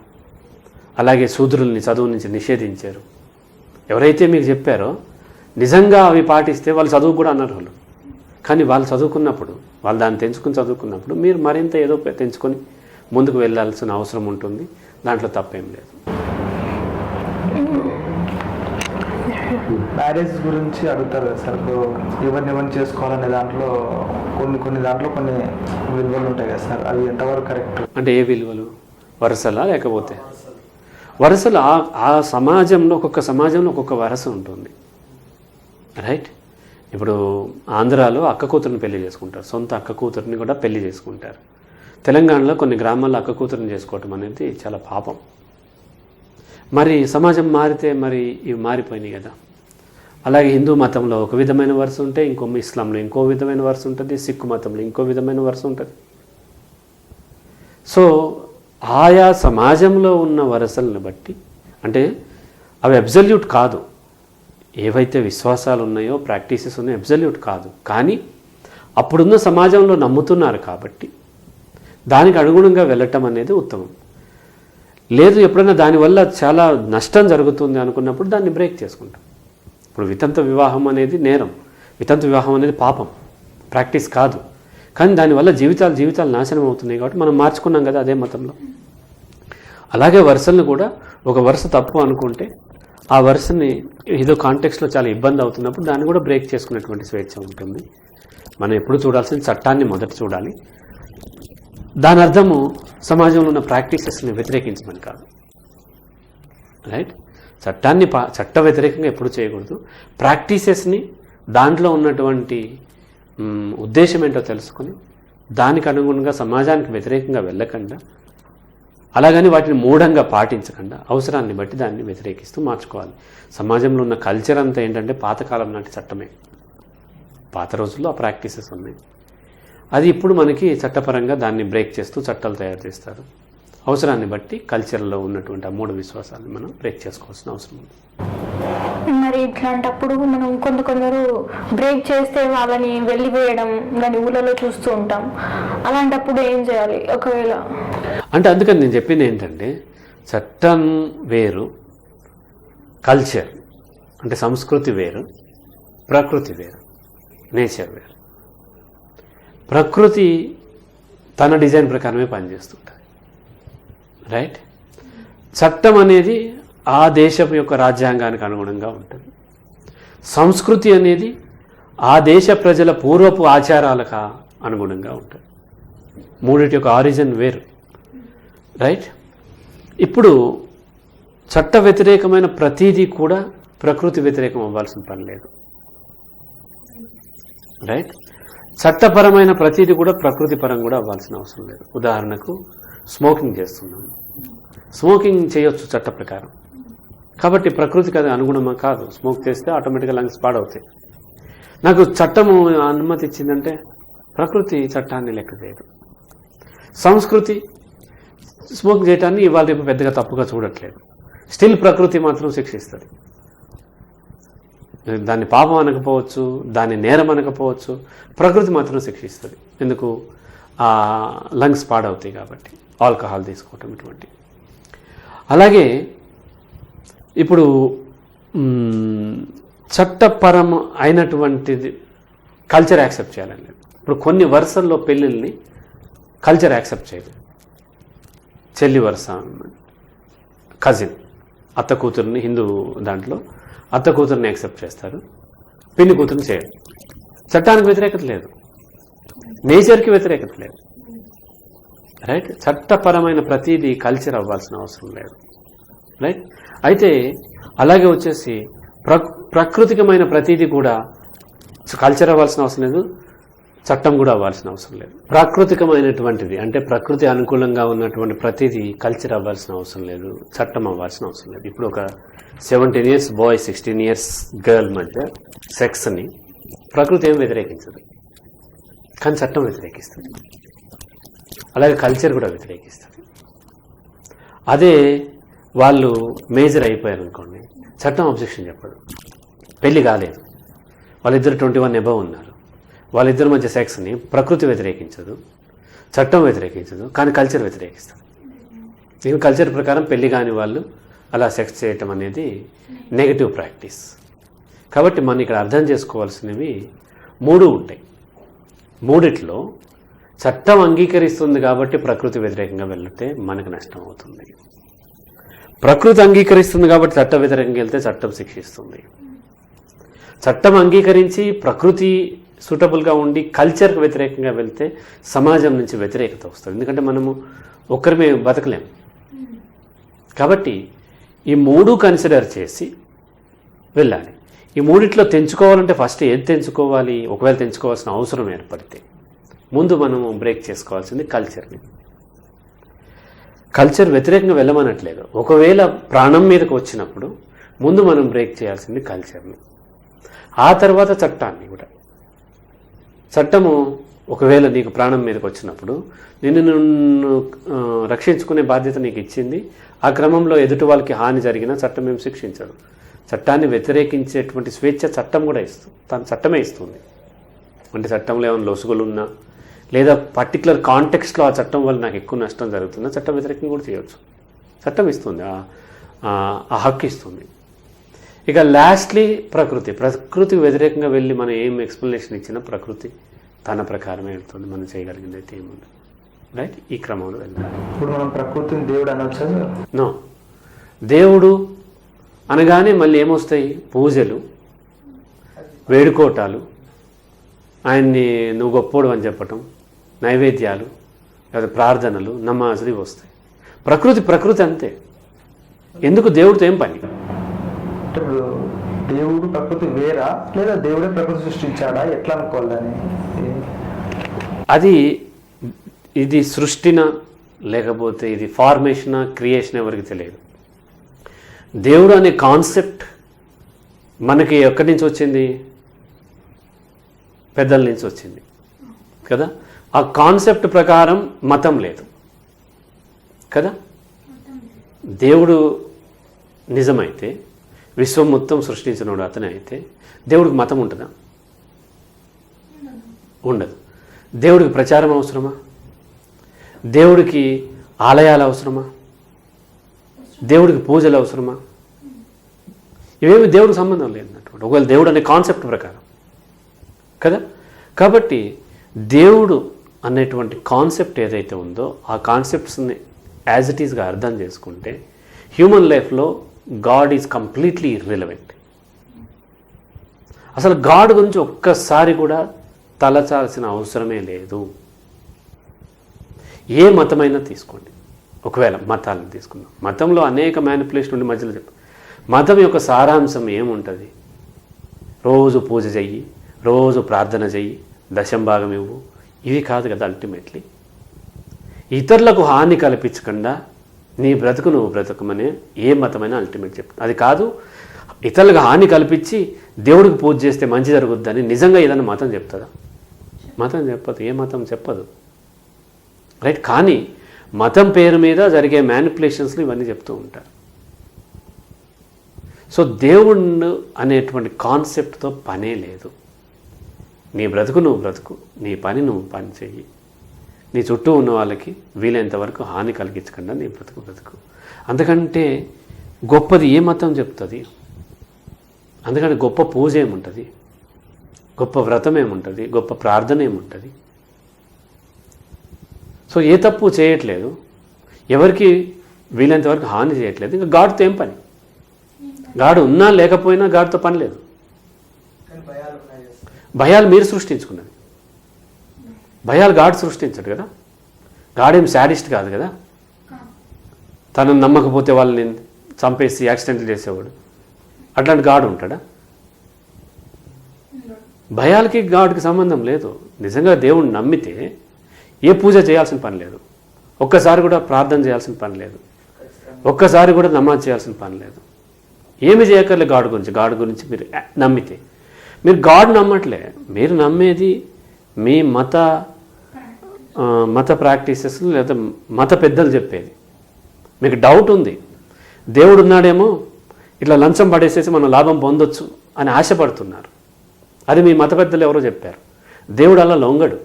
అలాగే శూద్రుల్ని చదువు నుంచి నిషేధించారు. ఎవరైతే మీకు చెప్పారో నిజంగా అవి పాటిస్తే వాళ్ళు చదువు కూడా అనర్హులు. కానీ వాళ్ళు చదువుకున్నప్పుడు, వాళ్ళు దాన్ని తెంచుకుని చదువుకున్నప్పుడు మీరు మరింత ఏదో తెంచుకొని ముందుకు వెళ్ళాల్సిన అవసరం ఉంటుంది. దాంట్లో తప్పేం లేదు. మ్యారేజ్ గురించి అడుగుతారు కదా సార్. ఇప్పుడు ఎవరిని చేసుకోవాలనే దాంట్లో కొన్ని దాంట్లో కొన్ని విలువలు ఉంటాయి కదా సార్, అవి ఎంతవరకు కరెక్ట్? అంటే ఏ విలువలు? వరుసలా లేకపోతే వరుసలు? ఆ సమాజంలో ఒక్కొక్క వరుస ఉంటుంది, రైట్? ఇప్పుడు ఆంధ్రాలో అక్క కూతురిని పెళ్లి చేసుకుంటారు, సొంత అక్క కూతురిని కూడా పెళ్లి చేసుకుంటారు. తెలంగాణలో కొన్ని గ్రామాల్లో అక్క కూతురిని చేసుకోవటం అనేది చాలా పాపం. మరి సమాజం మారితే మరి ఇవి మారిపోయినాయి కదా. అలాగే హిందూ మతంలో ఒక విధమైన వరుస ఉంటే ఇస్లాంలో ఇంకో విధమైన వరుస ఉంటుంది, సిక్కు మతంలో ఇంకో విధమైన వరుస ఉంటుంది. సో ఆయా సమాజంలో ఉన్న వరుసలను బట్టి, అంటే అవి అబ్జల్యూట్ కాదు, ఏవైతే విశ్వాసాలు ఉన్నాయో ప్రాక్టీసెస్ ఉన్నాయో అబ్జల్యూట్ కాదు. కానీ అప్పుడున్న సమాజంలో నమ్ముతున్నారు కాబట్టి దానికి అనుగుణంగా వెళ్ళటం అనేది ఉత్తమం. లేదు ఎప్పుడైనా దానివల్ల చాలా నష్టం జరుగుతుంది అనుకున్నప్పుడు దాన్ని బ్రేక్ చేసుకుంటాం. ఇప్పుడు వితంత వివాహం అనేది నేరం, వితంత వివాహం అనేది పాపం, ప్రాక్టీస్ కాదు. కానీ దానివల్ల జీవితాలు నాశనం అవుతున్నాయి కాబట్టి మనం మార్చుకున్నాం కదా అదే మతంలో. అలాగే వరుసలను కూడా ఒక వరుస తప్పు అనుకుంటే ఆ వరుసని ఏదో కాంటెక్స్లో చాలా ఇబ్బంది అవుతున్నప్పుడు దాన్ని కూడా బ్రేక్ చేసుకునేటువంటి స్వేచ్ఛ ఉంటుంది. మనం ఎప్పుడు చూడాల్సిన చట్టాన్ని మొదట చూడాలి. దాని అర్థము సమాజంలో ఉన్న ప్రాక్టీసెస్ని వ్యతిరేకించమని కాదు, రైట్? చట్ట వ్యతిరేకంగా ఎప్పుడు చేయకూడదు. ప్రాక్టీసెస్ని, దాంట్లో ఉన్నటువంటి ఉద్దేశం ఏంటో తెలుసుకొని దానికి అనుగుణంగా సమాజానికి వ్యతిరేకంగా వెళ్ళకుండా, అలాగని వాటిని మూఢంగా పాటించకుండా అవసరాన్ని బట్టి దాన్ని వ్యతిరేకిస్తూ మార్చుకోవాలి. సమాజంలో ఉన్న కల్చర్ అంతా ఏంటంటే పాతకాలం నాటి చట్టమే. పాత రోజుల్లో ఆ ప్రాక్టీసెస్ ఉన్నాయి. అది ఇప్పుడు మనకి చట్టపరంగా దాన్ని బ్రేక్ చేస్తూ చట్టాలు తయారు చేస్తారు. అవసరాన్ని బట్టి కల్చర్లో ఉన్నటువంటి ఆ మూఢ విశ్వాసాన్ని మనం బ్రేక్ చేసుకోవాల్సిన అవసరం ఉంది. మరి ఇట్లాంటప్పుడు మనం కొందరు బ్రేక్ చేస్తే వాళ్ళని వెళ్ళిపోయడం దాని ఊళ్ళలో చూస్తూ ఉంటాం. అలాంటప్పుడు ఏం చేయాలి ఒకవేళ? అంటే అందుకని నేను చెప్పింది ఏంటంటే, చట్టం వేరు, కల్చర్ అంటే సంస్కృతి వేరు, ప్రకృతి వేరు, నేచర్ వేరు. ప్రకృతి తన డిజైన్ ప్రకారమే పనిచేస్తుంటుంది, రైట్? చట్టం అనేది ఆ దేశపు యొక్క రాజ్యాంగానికి అనుగుణంగా ఉంటుంది. సంస్కృతి అనేది ఆ దేశ ప్రజల పూర్వపు ఆచారాలకు అనుగుణంగా ఉంటుంది. మూడింటి యొక్క ఆరిజిన్ వేరు, రైట్? ఇప్పుడు చట్ట వ్యతిరేకమైన ప్రతీదీ కూడా ప్రకృతి వ్యతిరేకం అవ్వాల్సిన పని లేదు, రైట్? చట్టపరమైన ప్రతీది కూడా ప్రకృతి పరం కూడా అవ్వాల్సిన అవసరం లేదు. ఉదాహరణకు స్మోకింగ్ చేస్తున్నాము, స్మోకింగ్ చేయొచ్చు చట్ట ప్రకారం, కాబట్టి ప్రకృతికి అది అనుగుణమా? కాదు. స్మోక్ చేస్తే ఆటోమేటిక్గా లంగ్స్ పాడవుతాయి. నాకు చట్టము అనుమతి ఇచ్చిందంటే ప్రకృతి చట్టాన్ని లెక్క చేయదు. సంస్కృతి స్మోక్ చేయటాన్ని ఇవాళ రేపు పెద్దగా తప్పుగా చూడట్లేదు, స్టిల్ ప్రకృతి మాత్రం శిక్షిస్తుంది. దాన్ని పాపం అనకపోవచ్చు, దాన్ని నేరం అనకపోవచ్చు, ప్రకృతి మాత్రం శిక్షిస్తుంది. ఎందుకు? లంగ్స్ పాడవుతాయి కాబట్టి, ఆల్కహాల్ తీసుకోవటం ఇటువంటి. అలాగే ఇప్పుడు చట్టపరం అయినటువంటిది కల్చర్ యాక్సెప్ట్ చేయాలని లేదు. ఇప్పుడు కొన్ని వరుసల్లో పెళ్ళిళ్ళని కల్చర్ యాక్సెప్ట్ చేయదు. చెల్లి వరుస, కజిన్, అత్త కూతుర్ని హిందూ దాంట్లో అత్త కూతుర్ని యాక్సెప్ట్ చేస్తారు, పిన్ని కూతుర్ని చేయరు. చట్టానికి వ్యతిరేకత లేదు, నేచర్కి వ్యతిరేకత లేదు, రైట్? చట్టపరమైన ప్రతిదీ కల్చర్ అవ్వాల్సిన అవసరం లేదు, రైట్? అయితే అలాగే వచ్చేసి ప్రకృతికమైన ప్రతిదీ కూడా కల్చర్ అవ్వాల్సిన అవసరం లేదు, చట్టం కూడా అవ్వాల్సిన అవసరం లేదు. ప్రాకృతికమైనటువంటిది అంటే ప్రకృతి అనుకూలంగా ఉన్నటువంటి ప్రతిదీ కల్చర్ అవ్వాల్సిన అవసరం లేదు, చట్టం అవ్వాల్సిన అవసరం లేదు. ఇప్పుడు ఒక 17 years బాయ్ 16 years గర్ల్ మధ్య సెక్స్ని ప్రకృతి ఏం వ్యతిరేకించదు, కానీ చట్టం వ్యతిరేకిస్తుంది. అలాగే కల్చర్ కూడా వ్యతిరేకిస్తుంది. అదే వాళ్ళు మేజర్ అయిపోయారు అనుకోండి, చట్టం అబ్జెక్షన్ చెప్పదు, పెళ్లి కాలేదు, వాళ్ళిద్దరు 21 అబవ్ ఉన్నారు, వాళ్ళిద్దరి మధ్య సెక్స్ని ప్రకృతి వ్యతిరేకించదు, చట్టం వ్యతిరేకించదు, కానీ కల్చర్ వ్యతిరేకిస్తుంది. దీని కల్చర్ ప్రకారం పెళ్లి కాని వాళ్ళు అలా సెక్స్ చేయటం అనేది నెగిటివ్ ప్రాక్టీస్. కాబట్టి మనం ఇక్కడ అర్థం చేసుకోవాల్సినవి 3 ఉంటాయి. 3లో చట్టం అంగీకరిస్తుంది కాబట్టి ప్రకృతి వ్యతిరేకంగా వెళ్తే మనకు నష్టం అవుతుంది. ప్రకృతి అంగీకరిస్తుంది కాబట్టి చట్ట వ్యతిరేకంగా వెళ్తే చట్టం శిక్షిస్తుంది. చట్టం అంగీకరించి ప్రకృతి సూటబుల్గా ఉండి కల్చర్కి వ్యతిరేకంగా వెళ్తే సమాజం నుంచి వ్యతిరేకత వస్తుంది. ఎందుకంటే మనము ఒక్కరిమే బతకలేము. కాబట్టి ఈ 3 కన్సిడర్ చేసి వెళ్ళాలి. ఈ 3లో తెంచుకోవాలంటే ఫస్ట్ ఏది తెంచుకోవాలి? ఒకవేళ తెంచుకోవాల్సిన అవసరం ఏర్పడితే ముందు మనము బ్రేక్ చేసుకోవాల్సింది కల్చర్ని. కల్చర్ వ్యతిరేకంగా వెళ్ళమనట్లేదు. ఒకవేళ ప్రాణం మీదకి వచ్చినప్పుడు ముందు మనం బ్రేక్ చేయాల్సింది కల్చర్ని, ఆ తర్వాత చట్టాన్ని కూడా. చట్టము ఒకవేళ నీకు ప్రాణం మీదకి వచ్చినప్పుడు నిన్ను రక్షించుకునే బాధ్యత నీకు ఇచ్చింది. ఆ క్రమంలో ఎదుటి వాళ్ళకి హాని జరిగినా చట్టం ఏం శిక్షించదు. చట్టాన్ని వ్యతిరేకించేటువంటి స్వేచ్ఛ చట్టం కూడా ఇస్తుంది, తన చట్టమే ఇస్తుంది. అంటే చట్టంలో ఏమైనా లొసుగులు ఉన్నా లేదా పర్టికులర్ కాంటెక్స్ట్లో ఆ చట్టం వల్ల నాకు ఎక్కువ నష్టం జరుగుతుందా చట్టం వ్యతిరేకంగా కూడా చేయవచ్చు. చట్టం ఇస్తుంది, ఆ హక్కు ఇస్తుంది. ఇక లాస్ట్లీ ప్రకృతికి వ్యతిరేకంగా వెళ్ళి మనం ఏం ఎక్స్ప్లెనేషన్ ఇచ్చినా ప్రకృతి తన ప్రకారమే వెళ్తుంది. మనం చేయగలిగింది అయితే ఏముంది. రైట్, ఈ క్రమంలో వెళ్ళాలి. ఇప్పుడు మనం ప్రకృతిని దేవుడు అనొచ్చా? నో, దేవుడు అనగానే మళ్ళీ ఏమొస్తాయి? పూజలు, వేడుకోటాలు, ఆయన్ని నువ్వు గొప్పోడు అని చెప్పటం, నైవేద్యాలు లేదా ప్రార్థనలు, నమాజులు ఇవి వస్తాయి. ప్రకృతి అంతే. ఎందుకు దేవుడితో ఏం పని? ఇప్పుడు దేవుడు ప్రకృతి వేరా లేదా దేవుడే ప్రకృతి సృష్టించాడా, ఎట్లా అనుకోవాలని? అది ఇది సృష్టినా లేకపోతే ఇది ఫార్మేషనా క్రియేషన్ ఎవరికి తెలియదు. దేవుడు అనే కాన్సెప్ట్ మనకి ఎక్కడి నుంచి వచ్చింది? పెద్దల నుంచి వచ్చింది కదా. ఆ కాన్సెప్ట్ ప్రకారం మతం లేదు కదా. దేవుడు నిజమైతే, విశ్వం మొత్తం సృష్టించినోడు అతనే అయితే దేవుడికి మతం ఉంటుందా? ఉండదు. దేవుడికి ప్రచారం అవసరమా? దేవుడికి ఆలయాలు అవసరమా? దేవుడికి పూజలు అవసరమా? ఇవేమి దేవుడికి సంబంధం లేదన్నటువంటి ఒకవేళ దేవుడు అనే కాన్సెప్ట్ ప్రకారం కదా. కాబట్టి దేవుడు అనేటువంటి కాన్సెప్ట్ ఏదైతే ఉందో ఆ కాన్సెప్ట్స్ని యాజ్ ఇట్ ఈస్గా అర్థం చేసుకుంటే హ్యూమన్ లైఫ్లో గాడ్ ఈజ్ కంప్లీట్లీ ఇర్రిలవెంట్. అసలు గాడ్ గురించి ఒక్కసారి కూడా తలచాల్సిన అవసరమే లేదు. ఏ మతమైనా తీసుకోండి, ఒకవేళ మతాలను తీసుకుందాం. మతంలో అనేక మ్యానిపులేషన్ ఉండి మధ్యలో చెప్పు. మతం యొక్క సారాంశం ఏముంటుంది? రోజు పూజ చెయ్యి, రోజు ప్రార్థన చెయ్యి, దశంభాగం ఇవ్వు, ఇవి కాదు కదా. అల్టిమేట్లీ ఇతరులకు హాని కల్పించకుండా నీ బ్రతుకు నువ్వు బ్రతకమనే ఏ మతమైనా అల్టిమేట్ చెప్తుంది. అది కాదు ఇతరులకు హాని కల్పించి దేవుడికి పూజ చేస్తే మంచి జరుగుద్దని నిజంగా ఏదైనా మతం చెప్తుందా? మతం చెప్పదు, ఏ మతం చెప్పదు. రైట్. కానీ మతం పేరు మీద జరిగే మ్యానిపులేషన్స్లు ఇవన్నీ చెప్తూ ఉంటారు. సో దేవుడు అనేటువంటి కాన్సెప్ట్తో పనే లేదు. నీ బ్రతుకు నువ్వు బ్రతుకు, నీ పని నువ్వు పని చెయ్యి, నీ చుట్టూ ఉన్న వాళ్ళకి వీలైనంత వరకు హాని కలిగించకుండా నీ బ్రతుకు. అందుకంటే గొప్పది ఏ మతం చెప్తుంది? అందుకని గొప్ప పూజ ఏముంటుంది, గొప్ప వ్రతం ఏముంటుంది, గొప్ప ప్రార్థన ఏముంటుంది? సో ఏ తప్పు చేయట్లేదు, ఎవరికి వీలైనంత వరకు హాని చేయట్లేదు. ఇంకా గాడ్తో ఏం పని? గాడు ఉన్నా లేకపోయినా గాడితో పని లేదు. భయాలు మీరు సృష్టించుకున్నది. భయాలు గాడు సృష్టించడు కదా. గాడేం శాడిస్ట్ కాదు కదా. తనను నమ్మకపోతే వాళ్ళని చంపేసి యాక్సిడెంట్లు చేసేవాడు అట్లాంటి గాడు ఉంటాడా? భయాలకి గాడికి సంబంధం లేదు. నిజంగా దేవుణ్ణి నమ్మితే ఏ పూజ చేయాల్సిన పని లేదు, ఒక్కసారి కూడా ప్రార్థన చేయాల్సిన పని లేదు, ఒక్కసారి కూడా నమాజ్ చేయాల్సిన పని లేదు, ఏమి చేయక్కర్లే. గాడ్ గురించి మీరు నమ్మితే, మీరు గాడ్ నమ్మట్లే, మీరు నమ్మేది మీ మత ప్రాక్టీసెస్ లేదా మత పెద్దలు చెప్పేది. మీకు డౌట్ ఉంది, దేవుడు ఉన్నాడేమో, ఇట్లా లంచం పడేసేసి మనం లాభం పొందొచ్చు అని ఆశపడుతున్నారు. అది మీ మత పెద్దలు ఎవరో చెప్పారు. దేవుడు అలా లొంగడు.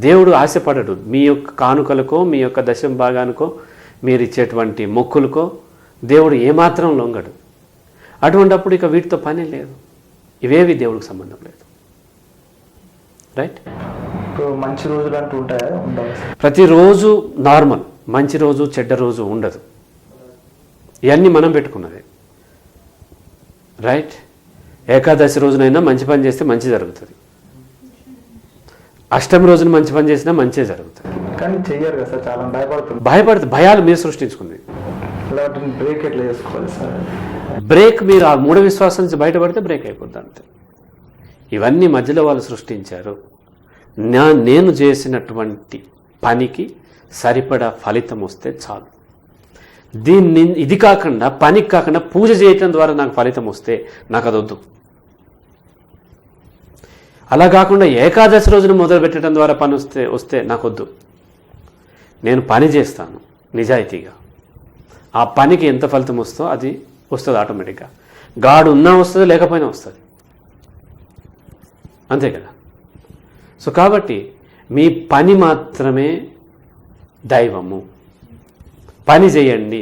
దేవుడు ఆశపడడు. మీ యొక్క కానుకలకో మీ యొక్క దశమ భాగానికో మీరు ఇచ్చేటువంటి మొక్కులకో దేవుడు ఏమాత్రం లొంగడు. అటువంటప్పుడు ఇక వీటితో పని లేదు. ఇవేవి దేవుడికి సంబంధం లేదు. రైట్? ఇప్పుడు మంచి రోజులు అంటూ ఉంటాయా? ఉండవు. ప్రతిరోజు నార్మల్, మంచి రోజు చెడ్డ రోజు ఉండదు. ఇవన్నీ మనం పెట్టుకున్నదే. రైట్? ఏకాదశి రోజునైనా మంచి పని చేస్తే మంచి జరుగుతుంది. అష్టమి రోజున మంచి పని చేసినా మంచి జరుగుతుంది. కానీ చెయ్యరు కదా సార్, చాలా భయాలు మీరు సృష్టించుకుంది. బ్రేక్ ఎట్లా చేసుకోవాలి సార్? బ్రేక్ మీరు ఆ మూఢ విశ్వాసం నుంచి బయటపడితే బ్రేక్ అయిపోద్ది అంతే. ఇవన్నీ మధ్యలో వాళ్ళు సృష్టించారు. నేను చేసినటువంటి పనికి సరిపడా ఫలితం వస్తే చాలు. ఇది కాకుండా, పనికి కాకుండా పూజ చేయటం ద్వారా నాకు ఫలితం వస్తే నాకు అది వద్దు. అలా కాకుండా ఏకాదశి రోజున మొదలు పెట్టడం ద్వారా పని వస్తే నాకు వద్దు. నేను పని చేస్తాను నిజాయితీగా. ఆ పనికి ఎంత ఫలితం వస్తుందో అది వస్తుంది ఆటోమేటిక్గా. గాడు ఉన్నా వస్తుంది, లేకపోయినా వస్తుంది. అంతే కదా. సో కాబట్టి మీ పని మాత్రమే దైవము. పని చేయండి,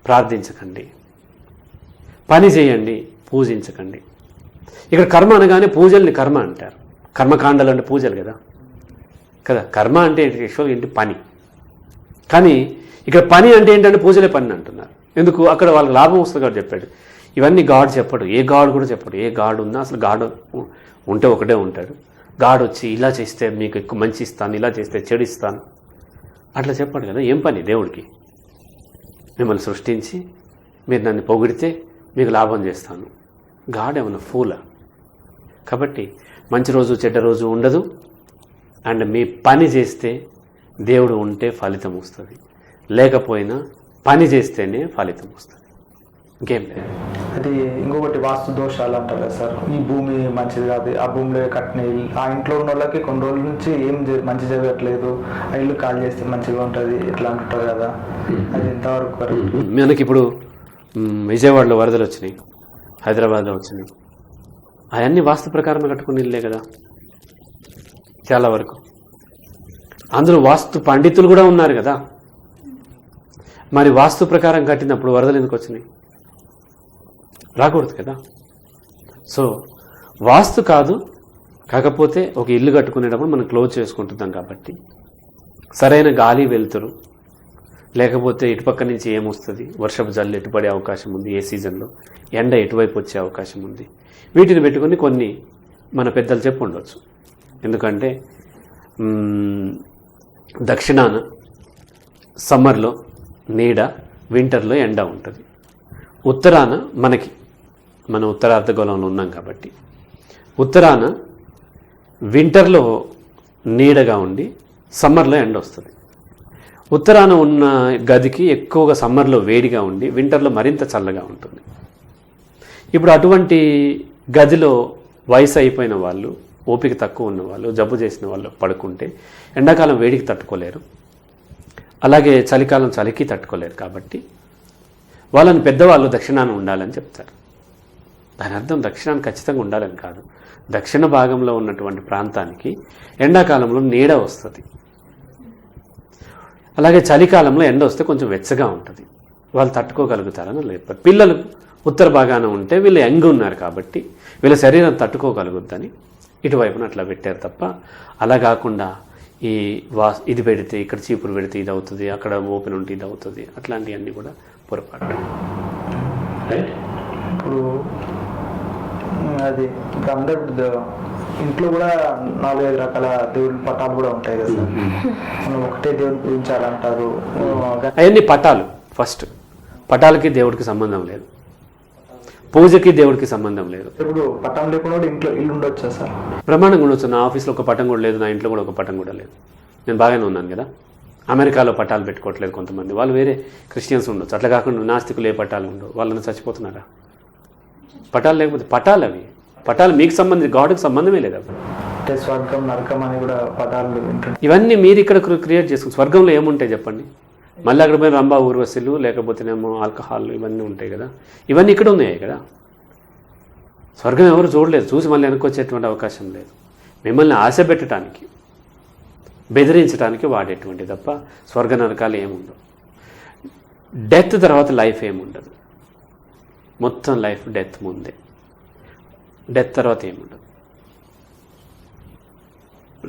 ప్రార్థించకండి. పని చేయండి, పూజించకండి. ఇక్కడ కర్మ అనగానే పూజల్ని కర్మ అంటారు. కర్మకాండాలు అంటే పూజలు కదా. కర్మ అంటే యాక్చువల్గా ఏంటి? పని. కానీ ఇక్కడ పని అంటే ఏంటంటే పూజలే పని అంటున్నారు. ఎందుకు? అక్కడ వాళ్ళకి లాభం వస్తుంది కాబట్టి చెప్పాడు. ఇవన్నీ గాడ్ చెప్పడు. ఏ గాడ్ కూడా చెప్పడు. ఏ గాడ్ ఉన్నా అసలు గాడ్ ఉంటే ఒకటే ఉంటాడు. గాడ్ వచ్చి ఇలా చేస్తే మీకు ఎక్కువ మంచి ఇస్తాను, ఇలా చేస్తే చెడు ఇస్తాను అట్లా చెప్పాడు కదా. ఏం పని దేవుడికి? మిమ్మల్ని సృష్టించి మీరు నన్ను పొగిడితే మీకు లాభం చేస్తాను. గాడ్ ఏమన్నా ఫూలా? కాబట్టి మంచి రోజు చెడ్డ రోజు ఉండదు. అండ్ మీ పని చేస్తే దేవుడు ఉంటే ఫలితం వస్తుంది, లేకపోయినా పని చేస్తేనే ఫలితం వస్తుంది. ఇంకేం లేదు. అది ఇంకొకటి వాస్తు దోషాలు అంటారు కదా సార్. ఈ భూమి మంచిది కాదు, ఆ భూమిలో కట్టిన ఇల్లు, ఆ ఇంట్లో ఉన్న వాళ్ళకి కొన్ని రోజుల నుంచి ఏం మంచి జరగట్లేదు, ఆ ఇల్లు కాల్ చేస్తే మంచిగా ఉంటుంది ఇట్లా అంటుంటారు కదా. అది ఎంతవరకు? మనకి ఇప్పుడు విజయవాడలో వరదలు వచ్చినాయి, హైదరాబాద్లో వచ్చినాయి. అవన్నీ వాస్తు ప్రకారం కట్టుకుని ఇల్లే కదా చాలా వరకు. అందులో వాస్తు పండితులు కూడా ఉన్నారు కదా. మరి వాస్తు ప్రకారం కట్టినప్పుడు వరదలు ఎందుకు వచ్చినాయి? రాకూడదు కదా. సో వాస్తు కాదు, కాకపోతే ఒక ఇల్లు కట్టుకునేటప్పుడు మనం క్లోజ్ చేసుకుంటున్నాం కాబట్టి సరైన గాలి వెలుతురు, లేకపోతే ఇటుపక్క నుంచి ఏమొస్తుంది, వర్షపు జల్లు ఎటుపడే అవకాశం ఉంది, ఏ సీజన్లో ఎండ ఎటువైపు వచ్చే అవకాశం ఉంది, వీటిని పెట్టుకుని కొన్ని మన పెద్దలు చెప్పి ఉండవచ్చు. ఎందుకంటే దక్షిణాన సమ్మర్లో నీడ, వింటర్లో ఎండ ఉంటుంది. ఉత్తరాన మనం ఉత్తరార్ధగోళంలో ఉన్నాం కాబట్టి ఉత్తరాన వింటర్లో నీడగా ఉండి సమ్మర్లో ఎండ వస్తుంది. ఉత్తరాన ఉన్న గదికి ఎక్కువగా సమ్మర్లో వేడిగా ఉండి వింటర్లో మరింత చల్లగా ఉంటుంది. ఇప్పుడు అటువంటి గదిలో వయసు అయిపోయిన వాళ్ళు, ఓపిక తక్కువ ఉన్న వాళ్ళు, జబ్బు చేసిన వాళ్ళు పడుకుంటే ఎండాకాలం వేడికి తట్టుకోలేరు, అలాగే చలికాలం చలికి తట్టుకోలేరు. కాబట్టి వాళ్ళని పెద్దవాళ్ళు దక్షిణాన ఉండాలని చెప్తారు. దాని అర్థం దక్షిణాన్ని ఖచ్చితంగా ఉండాలని కాదు. దక్షిణ భాగంలో ఉన్నటువంటి ప్రాంతానికి ఎండాకాలంలో నీడ వస్తుంది, అలాగే చలికాలంలో ఎండ వస్తే కొంచెం వెచ్చగా ఉంటుంది, వాళ్ళు తట్టుకోగలుగుతారని లేదు. పిల్లలు ఉత్తర భాగాన ఉంటే వీళ్ళు యంగ్ ఉన్నారు కాబట్టి వీళ్ళ శరీరం తట్టుకోగలుగుద్దని ఇటువైపున అట్లా పెట్టారు తప్ప, అలా కాకుండా ఇది పెడితే ఇక్కడ చీపురు పెడితే ఇది అవుతుంది, అక్కడ ఓపెన్ ఉంటే ఇది అవుతుంది, అట్లాంటివన్నీ కూడా పొరపాటు. ఇప్పుడు అది అందరు ఇంట్లో కూడా 4-5 రకాల దేవుడి పటాలు కూడా ఉంటాయి కదా సార్. మనం ఒకటే దేవుడిని పూజించాలంటారు. అవన్నీ పటాలు. ఫస్ట్ పటాలకి దేవుడికి సంబంధం లేదు, పూజకి దేవుడికి సంబంధం లేదు. ఇప్పుడు పటం లేకుండా ఇంట్లో ఇల్లు ఉండొచ్చా సార్? బ్రహ్మాండంగా ఉండొచ్చు. నా ఆఫీస్లో ఒక పటం కూడా లేదు, నా ఇంట్లో కూడా ఒక పటం కూడా లేదు. నేను బాగానే ఉన్నాను కదా. అమెరికాలో పటాలు పెట్టుకోవట్లేదు కొంతమంది, వాళ్ళు వేరే క్రిస్టియన్స్ ఉండొచ్చు. అట్లా కాకుండా నాస్తికులు ఏ పటాలు ఉండవు, వాళ్ళని చచ్చిపోతున్నారా? పటాలు లేకపోతే పటాలు, అవి పటాలు మీకు సంబంధించి, గాడ్కి సంబంధమే లేదు. అంటే స్వర్గం నరకం అని కూడా పటాలు ఇవన్నీ మీరు ఇక్కడ క్రియేట్ చేసుకుని. స్వర్గంలో ఏముంటాయి చెప్పండి? మళ్ళీ అక్కడ పోయిన రంభా ఊర్వశులు, లేకపోతేనేమో ఆల్కహాల్, ఇవన్నీ ఉంటాయి కదా. ఇవన్నీ ఇక్కడ ఉన్నాయి కదా. స్వర్గం ఎవరు చూడలేదు, చూసి మళ్ళీ వెనక్కొచ్చేటువంటి అవకాశం లేదు. మిమ్మల్ని ఆశ పెట్టడానికి, బెదిరించడానికి వాడేటువంటి తప్ప స్వర్గ నరకాలు ఏముండవు. డెత్ తర్వాత లైఫ్ ఏముండదు, మొత్తం లైఫ్ డెత్ ముందే, డెత్ తర్వాత ఏముండదు.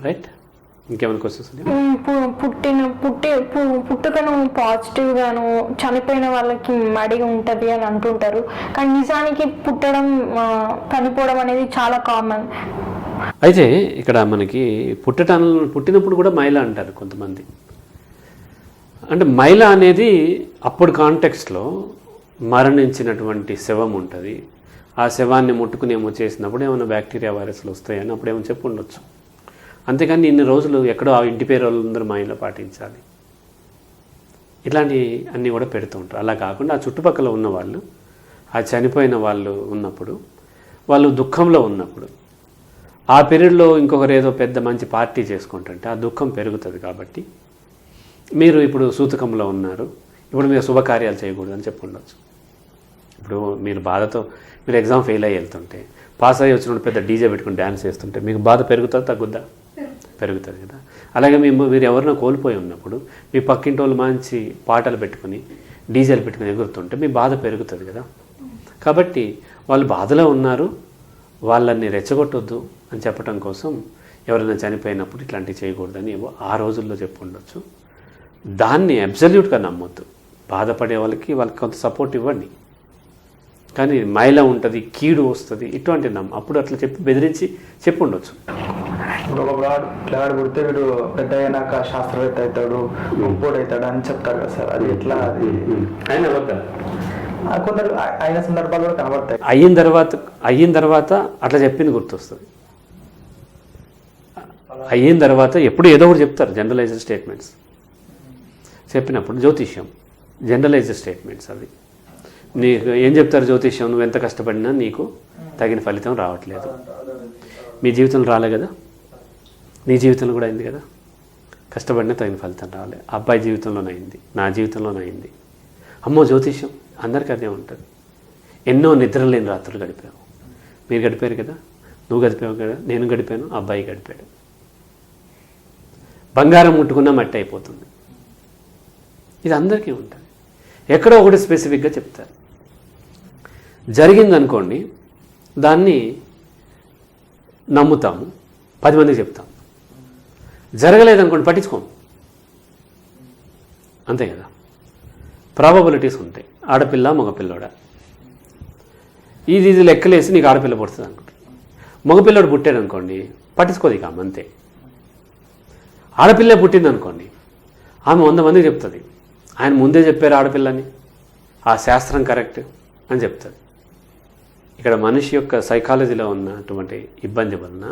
రైట్? ఇంకేమైనా క్వశ్చన్స్ ఉన్నాయా? పుట్టుకను పాజిటివ్ గాను చనిపోయిన వాళ్ళకి మడిగా ఉంటది అని అంటుంటారు, కానీ నిజానికి పుట్టడం చనిపోవడం అనేది చాలా కామన్. అయితే ఇక్కడ మనకి పుట్టినప్పుడు కూడా మైల అంటారు కొంతమంది. అంటే మైల అనేది అప్పుడు కాంటెక్స్ట్లో మరణించినటువంటి శవం ఉంటుంది, ఆ శవాన్ని ముట్టుకుని ఏమో చేసినప్పుడు ఏమైనా బ్యాక్టీరియా వైరస్లు వస్తాయని అప్పుడేమో చెప్పి ఉండొచ్చు. అంతేకాని ఇన్ని రోజులు ఎక్కడో ఆ ఇంటి పేరు వాళ్ళందరూ మైండ్లో పాటించాలి, ఇట్లాంటి అన్నీ కూడా పెడుతూ ఉంటారు. అలా కాకుండా ఆ చుట్టుపక్కల ఉన్న వాళ్ళు, ఆ చనిపోయిన వాళ్ళు ఉన్నప్పుడు, వాళ్ళు దుఃఖంలో ఉన్నప్పుడు, ఆ పీరియడ్లో ఇంకొకరు ఏదో పెద్ద మంచి పార్టీ చేసుకుంటుంటే ఆ దుఃఖం పెరుగుతుంది. కాబట్టి మీరు ఇప్పుడు సూతకంలో ఉన్నారు, ఇప్పుడు మీరు శుభకార్యాలు చేయకూడదని చెప్పి ఉండొచ్చు. ఇప్పుడు మీరు బాధతో మీరు ఎగ్జామ్ ఫెయిల్ అయ్యి వెళ్తుంటే, పాస్ అయ్యి వచ్చినప్పుడు పెద్ద డీజే పెట్టుకుని డ్యాన్స్ చేస్తుంటే మీకు బాధ పెరుగుతుందా తగ్గుద్దా? పెరుగుతుంది కదా. అలాగే మీరు ఎవరినో కోల్పోయి ఉన్నప్పుడు మీ పక్కింటి వాళ్ళు మంచి పాటలు పెట్టుకుని డీజేలు పెట్టుకుని ఎగురుతుంటే మీ బాధ పెరుగుతుంది కదా. కాబట్టి వాళ్ళు బాధలో ఉన్నారు, వాళ్ళని రెచ్చగొట్టొద్దు అని చెప్పడం కోసం ఎవరైనా చనిపోయినప్పుడు ఇట్లాంటివి చేయకూడదని ఏవో ఆ రోజుల్లో చెప్పి ఉండొచ్చు. దాన్ని అబ్సల్యూట్గా నమ్మొద్దు. బాధపడే వాళ్ళకి కొంత సపోర్ట్ ఇవ్వండి, కానీ మైల ఉంటుంది, కీడు వస్తుంది, ఇటువంటి అప్పుడు అట్లా చెప్పి బెదిరించి చెప్పి ఉండొచ్చు. ఇప్పుడు ఒక పిల్లగాడు పుడితే వీడు పెద్ద అయినాక శాస్త్రవేత్త అవుతాడు, గొప్పోడు అవుతాడు అని చెప్తారు కదా సార్, అది ఎట్లా? అది కొందరు అయిన సందర్భాలు కూడా కనబడతాయి. అయిన తర్వాత అట్లా చెప్పింది గుర్తొస్తుంది. అయిన తర్వాత ఎప్పుడు ఏదో ఒకటి చెప్తారు, జనరలైజ్డ్ స్టేట్మెంట్స్ చెప్పినప్పుడు. జ్యోతిష్యం జనరలైజ్డ్ స్టేట్మెంట్స్ అవి. నీకు ఏం చెప్తారు జ్యోతిష్యం? నువ్వు ఎంత కష్టపడినా నీకు తగిన ఫలితం రావట్లేదు. మీ జీవితంలో రాలే కదా, నీ జీవితంలో కూడా అయింది కదా. కష్టపడినా తగిన ఫలితం రాలే. అబ్బాయి జీవితంలోనైంది, నా జీవితంలోనైంది. అమ్మో జ్యోతిష్యం అందరికీ అదే ఉంటుంది. ఎన్నో నిద్రలేని రాత్రులు గడిపావు. మీరు గడిపారు కదా, నువ్వు గడిపావు కదా, నేను గడిపాను, అబ్బాయి గడిపాడు. బంగారం ముట్టుకున్నా మట్టి అయిపోతుంది. ఇది అందరికీ ఉంటుంది. ఎక్కడో ఒకటి స్పెసిఫిక్గా చెప్తారు. జరిగిందనుకోండి, దాన్ని నమ్ముతాము, 10 మందికి చెప్తాము. జరగలేదనుకోండి, పట్టించుకోము. అంతే కదా. ప్రాబబిలిటీస్ ఉంటాయి. ఆడపిల్ల మగపిల్లోడా, ఇది లెక్కలేసి నీకు ఆడపిల్ల పుడుతుంది అనుకుంటా. మగపిల్లోడు పుట్టాడు అనుకోండి, పట్టించుకోదు ఇక అంతే. ఆడపిల్లే పుట్టింది అనుకోండి, ఆమె 100 మందికి చెప్తుంది, ఆయన ముందే చెప్పారు ఆడపిల్లని, ఆ శాస్త్రం కరెక్ట్ అని చెప్తుంది. ఇక్కడ మనిషి యొక్క సైకాలజీలో ఉన్నటువంటి ఇబ్బంది వలన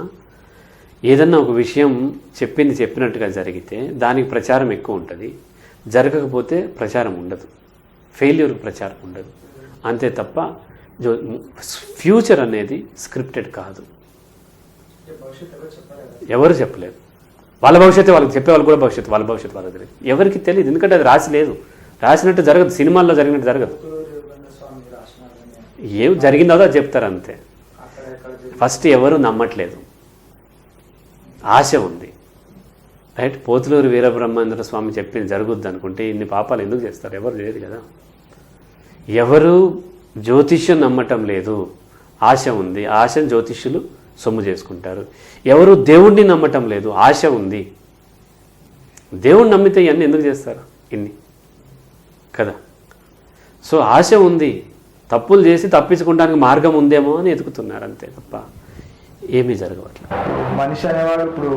ఏదన్నా ఒక విషయం చెప్పినట్టుగా జరిగితే దానికి ప్రచారం ఎక్కువ ఉంటుంది, జరగకపోతే ప్రచారం ఉండదు, ఫెయిల్యూర్కి ప్రచారం ఉండదు. అంతే తప్ప ఫ్యూచర్ అనేది స్క్రిప్టెడ్ కాదు. ఎవరు చెప్పలేరు. వాళ్ళ భవిష్యత్తు వాళ్ళకి చెప్పేవాళ్ళు కూడా భవిష్యత్తు, వాళ్ళ భవిష్యత్తు వాళ్ళకి తెలియదు, ఎవరికి తెలియదు. ఎందుకంటే అది రాసి లేదు, రాసినట్టు జరగదు, సినిమాల్లో జరిగినట్టు జరగదు. ఏం జరిగిందో అది చెప్తారు అంతే. ఫస్ట్ ఎవరు నమ్మట్లేదు, ఆశ ఉంది. రైట్? పోతులూరు వీరబ్రహ్మేంద్ర స్వామి చెప్పింది జరుగుద్ది అనుకుంటే ఇన్ని పాపాలు ఎందుకు చేస్తారు? ఎవరు చేయరు కదా. ఎవరు జ్యోతిష్యం నమ్మటం లేదు, ఆశ ఉంది, ఆశను జ్యోతిష్యులు సొమ్ము చేసుకుంటారు. ఎవరు దేవుణ్ణి నమ్మటం లేదు, ఆశ ఉంది. దేవుణ్ణి నమ్మితే ఇవన్నీ ఎందుకు చేస్తారు? ఇన్ని కదా. సో ఆశ ఉంది, తప్పులు చేసి తప్పించుకోవడానికి మార్గం ఉందేమో అని ఎతుకుతున్నారు అంతే తప్ప ఏమీ జరగవట్లేదు. మనిషి అనేవాడు ఇప్పుడు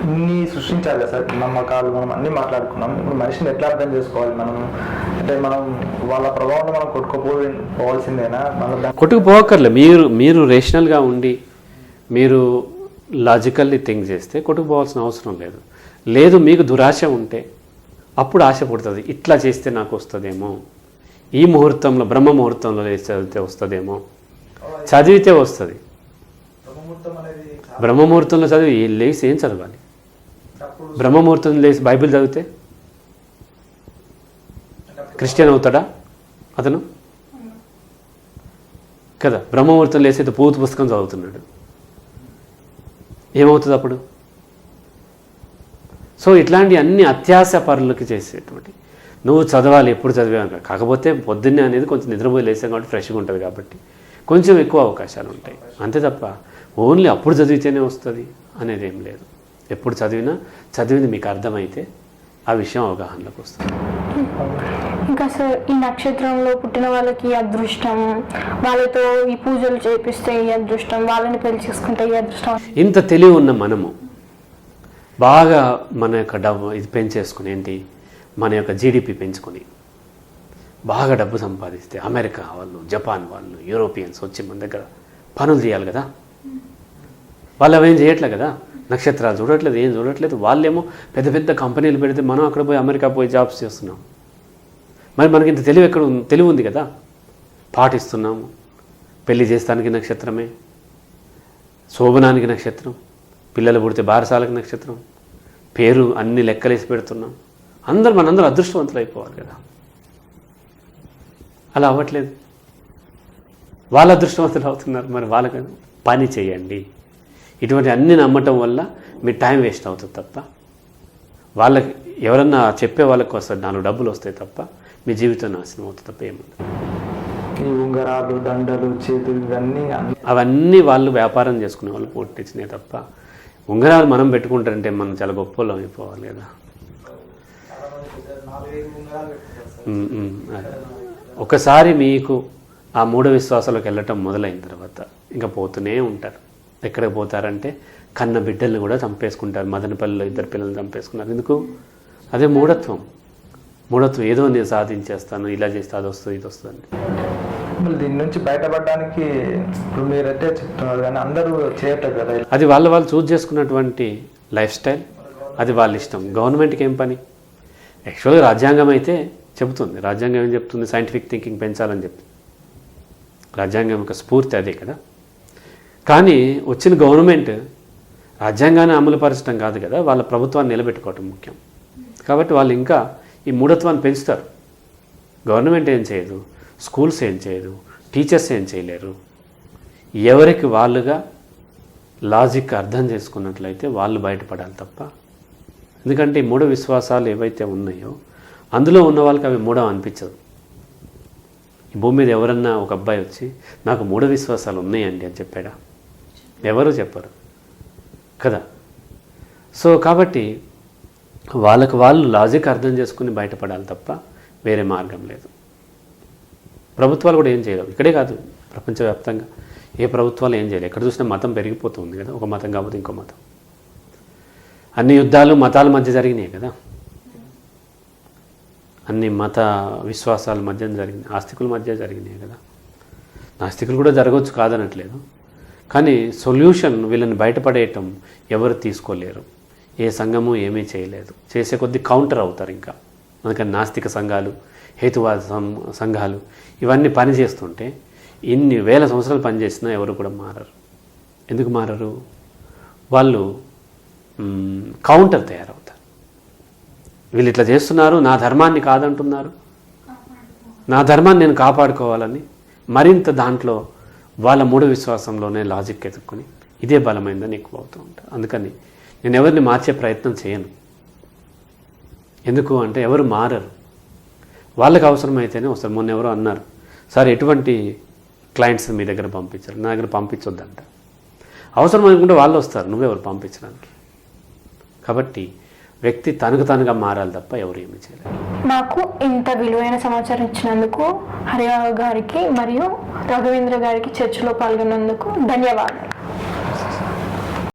ఇన్ని సృష్టించాలి కదా సార్, నమ్మకాలు మనం అన్నీ మాట్లాడుకున్నాం. ఇప్పుడు మనిషిని ఎట్లా అర్థం చేసుకోవాలి మనం? అంటే మనం వాళ్ళ ప్రభావంలో మనం కొట్టుకుపోవాల్సిందేనా? కొట్టుకుపోవక్కర్లే. మీరు రేషనల్గా ఉండి మీరు లాజికల్లీ థింక్ చేస్తే కొట్టుకుపోవాల్సిన అవసరం లేదు. లేదు మీకు దురాశ ఉంటే అప్పుడు ఆశ పుడుతుంది, ఇట్లా చేస్తే నాకు వస్తుందేమో, ఈ ముహూర్తంలో బ్రహ్మ ముహూర్తంలో లేచి చదివితే వస్తుందేమో, చదివితే వస్తుంది. బ్రహ్మముహూర్తంలో చదివి లేచి ఏం చదవాలి? బ్రహ్మముహూర్తంలో లేచి బైబిల్ చదివితే క్రిస్టియన్ అవుతాడా అతను? కదా. బ్రహ్మముహూర్తం లేసేది పూర్తి పుస్తకం చదువుతున్నాడు, ఏమవుతుంది అప్పుడు? సో ఇట్లాంటి అన్ని అత్యాశ పరులకి చేసేటువంటి, నువ్వు చదవాలి ఎప్పుడు చదివాను, కాకపోతే పొద్దున్నే అనేది కొంచెం నిద్రపోయి లేసాం కాబట్టి ఫ్రెష్గా ఉంటుంది కాబట్టి కొంచెం ఎక్కువ అవకాశాలు ఉంటాయి, అంతే తప్ప ఓన్లీ అప్పుడు చదివితేనే వస్తుంది అనేది ఏం లేదు. ఎప్పుడు చదివింది మీకు అర్థమైతే ఆ విషయం అవగాహనలోకి వస్తుంది. ఇంకా సార్, ఈ నక్షత్రంలో పుట్టిన వాళ్ళకి ఈ అదృష్టం, వాళ్ళతో ఈ పూజలు చేపిస్తే ఈ అదృష్టం, వాళ్ళని పెళ్లి చేసుకుంటే ఈ అదృష్టం. ఇంత తెలివి ఉన్న మనము బాగా మన యొక్క డబ్బు ఇది పెంచేసుకుని, ఏంటి మన యొక్క జీడిపి పెంచుకొని బాగా డబ్బు సంపాదిస్తే అమెరికా వాళ్ళు, జపాన్ వాళ్ళు, యూరోపియన్స్ వచ్చి మన దగ్గర పనులు చేయాలి కదా. వాళ్ళు అవేం చేయట్లే కదా, నక్షత్రాలు చూడట్లేదు, ఏం చూడట్లేదు. వాళ్ళేమో పెద్ద పెద్ద కంపెనీలు పెడితే మనం అక్కడ పోయి అమెరికా పోయి జాబ్స్ చేస్తున్నాం. మరి మనకి ఇంత తెలివి ఉంది కదా, పాటిస్తున్నాము. పెళ్లి చేస్తానికి నక్షత్రమే, శోభనానికి నక్షత్రం, పిల్లలు పుడితే బారసాలకు నక్షత్రం, పేరు అన్ని లెక్కలేసి పెడుతున్నాం. మనందరూ అదృష్టవంతులు అయిపోవాలి కదా. అలా అవ్వట్లేదు, వాళ్ళ అదృష్టవంతులు అవుతున్నారు. మరి వాళ్ళకి పని చేయండి. ఇటువంటి అన్ని నమ్మటం వల్ల మీ టైం వేస్ట్ అవుతుంది తప్ప, వాళ్ళకి ఎవరన్నా చెప్పే వాళ్ళకి వస్తుంది 4 డబ్బులు వస్తాయి తప్ప మీ జీవితం నాశనం అవుతుంది తప్ప ఏముంది. ఈ ఉంగరాలు, దండలు, చేతులు, ఇవన్నీ అవన్నీ వాళ్ళు వ్యాపారం చేసుకునే వాళ్ళు పుట్టించినాయి తప్ప, ఉంగరాలు మనం పెట్టుకుంటారంటే మనం చాలా గొప్పలం అయిపోవాలి కదా. ఒకసారి మీకు ఆ మూఢ విశ్వాసాలకు వెళ్ళటం మొదలైన తర్వాత ఇంకా పోతూనే ఉంటారు. ఎక్కడికి పోతారంటే కన్న బిడ్డల్ని కూడా చంపేసుకుంటారు. మదనపల్లిలో 2 పిల్లల్ని చంపేసుకున్నారు. ఎందుకు? అదే మూఢత్వం. ఏదో నేను సాధించేస్తాను, ఇలా చేస్తే అది వస్తుంది, ఇది వస్తుంది. మళ్ళీ దీని నుంచి బయటపడడానికి ఇప్పుడు మీరైతే చెప్తున్నారు కానీ అందరూ చేయట్లేదు కదా. అది వాళ్ళు చూజ్ చేసుకున్నటువంటి లైఫ్ స్టైల్, అది వాళ్ళ ఇష్టం. గవర్నమెంట్కి ఏం పని? యాక్చువల్గా రాజ్యాంగం అయితే చెబుతుంది. రాజ్యాంగం ఏం చెప్తుంది? సైంటిఫిక్ థింకింగ్ పెంచాలని చెప్తుంది. రాజ్యాంగం యొక్క స్ఫూర్తి అదే కదా. కానీ వచ్చిన గవర్నమెంట్ రాజ్యాంగాన్ని అమలుపరచడం కాదు కదా, వాళ్ళ ప్రభుత్వాన్ని నిలబెట్టుకోవటం ముఖ్యం. కాబట్టి వాళ్ళు ఇంకా ఈ మూఢత్వాన్ని పెంచుతారు. గవర్నమెంట్ ఏం చేయదు, స్కూల్స్ ఏం చేయదు, టీచర్స్ ఏం చేయలేరు. ఎవరికి వాళ్ళుగా లాజిక్ అర్థం చేసుకున్నట్లయితే వాళ్ళు బయటపడాలి తప్ప. ఎందుకంటే ఈ మూఢ విశ్వాసాలు ఏవైతే ఉన్నాయో అందులో ఉన్న వాళ్ళకి అవి మూఢం అనిపించదు. ఈ భూమి మీద ఎవరన్నా ఒక అబ్బాయి వచ్చి నాకు మూఢ విశ్వాసాలు ఉన్నాయండి అని చెప్పాడా? ఎవరు చెప్పరు కదా. సో కాబట్టి వాళ్ళకు వాళ్ళు లాజిక్ అర్థం చేసుకుని బయటపడాలి తప్ప వేరే మార్గం లేదు. ప్రభుత్వాలు కూడా ఏం చేయలేవు. ఇక్కడే కాదు, ప్రపంచవ్యాప్తంగా ఏ ప్రభుత్వాలు ఏం చేయలేవు. ఎక్కడ చూసినా మతం పెరిగిపోతుంది కదా, ఒక మతం కాకపోతే ఇంకో మతం. అన్ని యుద్ధాలు మతాల మధ్య జరిగినాయి కదా, అన్ని మత విశ్వాసాల మధ్య జరిగినాయి, ఆస్తికుల మధ్య జరిగినాయి కదా. నాస్తికులు కూడా జరగవచ్చు కాదనట్లేదు, కానీ సొల్యూషన్ వీళ్ళని బయటపడేయటం ఎవరు తీసుకోలేరు. ఏ సంఘము ఏమీ చేయలేదు. చేసే కొద్దీ కౌంటర్ అవుతారు ఇంకా. అందుకని నాస్తిక సంఘాలు, హేతువాద సంఘాలు ఇవన్నీ పనిచేస్తుంటే ఇన్ని వేల సంవత్సరాలు పనిచేసినా ఎవరు కూడా మారరు. ఎందుకు మారరు? వాళ్ళు కౌంటర్ తయారవుతారు. వీళ్ళు ఇట్లా చేస్తున్నారు, నా ధర్మాన్ని కాదంటున్నారు, నా ధర్మాన్ని నేను కాపాడుకోవాలని మరింత దాంట్లో వాళ్ళ మూఢ విశ్వాసంలోనే లాజిక్ ఎత్తుక్కొని ఇదే బలమైందని ఎక్కువ అవుతూ ఉంటారు. అందుకని నేను ఎవరిని మార్చే ప్రయత్నం చేయను. ఎందుకు అంటే ఎవరు మారరు, వాళ్ళకి అవసరమైతేనే వస్తారు. మొన్న ఎవరో అన్నారు, సార్ ఎటువంటి క్లయింట్స్ మీ దగ్గర పంపించారు? నా దగ్గర పంపించొద్దంట. అవసరం అనుకుంటే వాళ్ళు వస్తారు, నువ్వెవరు పంపించడానికి? కాబట్టి వ్యక్తి తనకు తానుగా మారాలి తప్ప ఎవరు ఏమీ చేయలేరు. నాకు ఇంత విలువైన సమాచారం ఇచ్చినందుకు హరిరావు గారికి మరియు రఘువేంద్ర గారికి చర్చలో పాల్గొన్నందుకు ధన్యవాదాలు.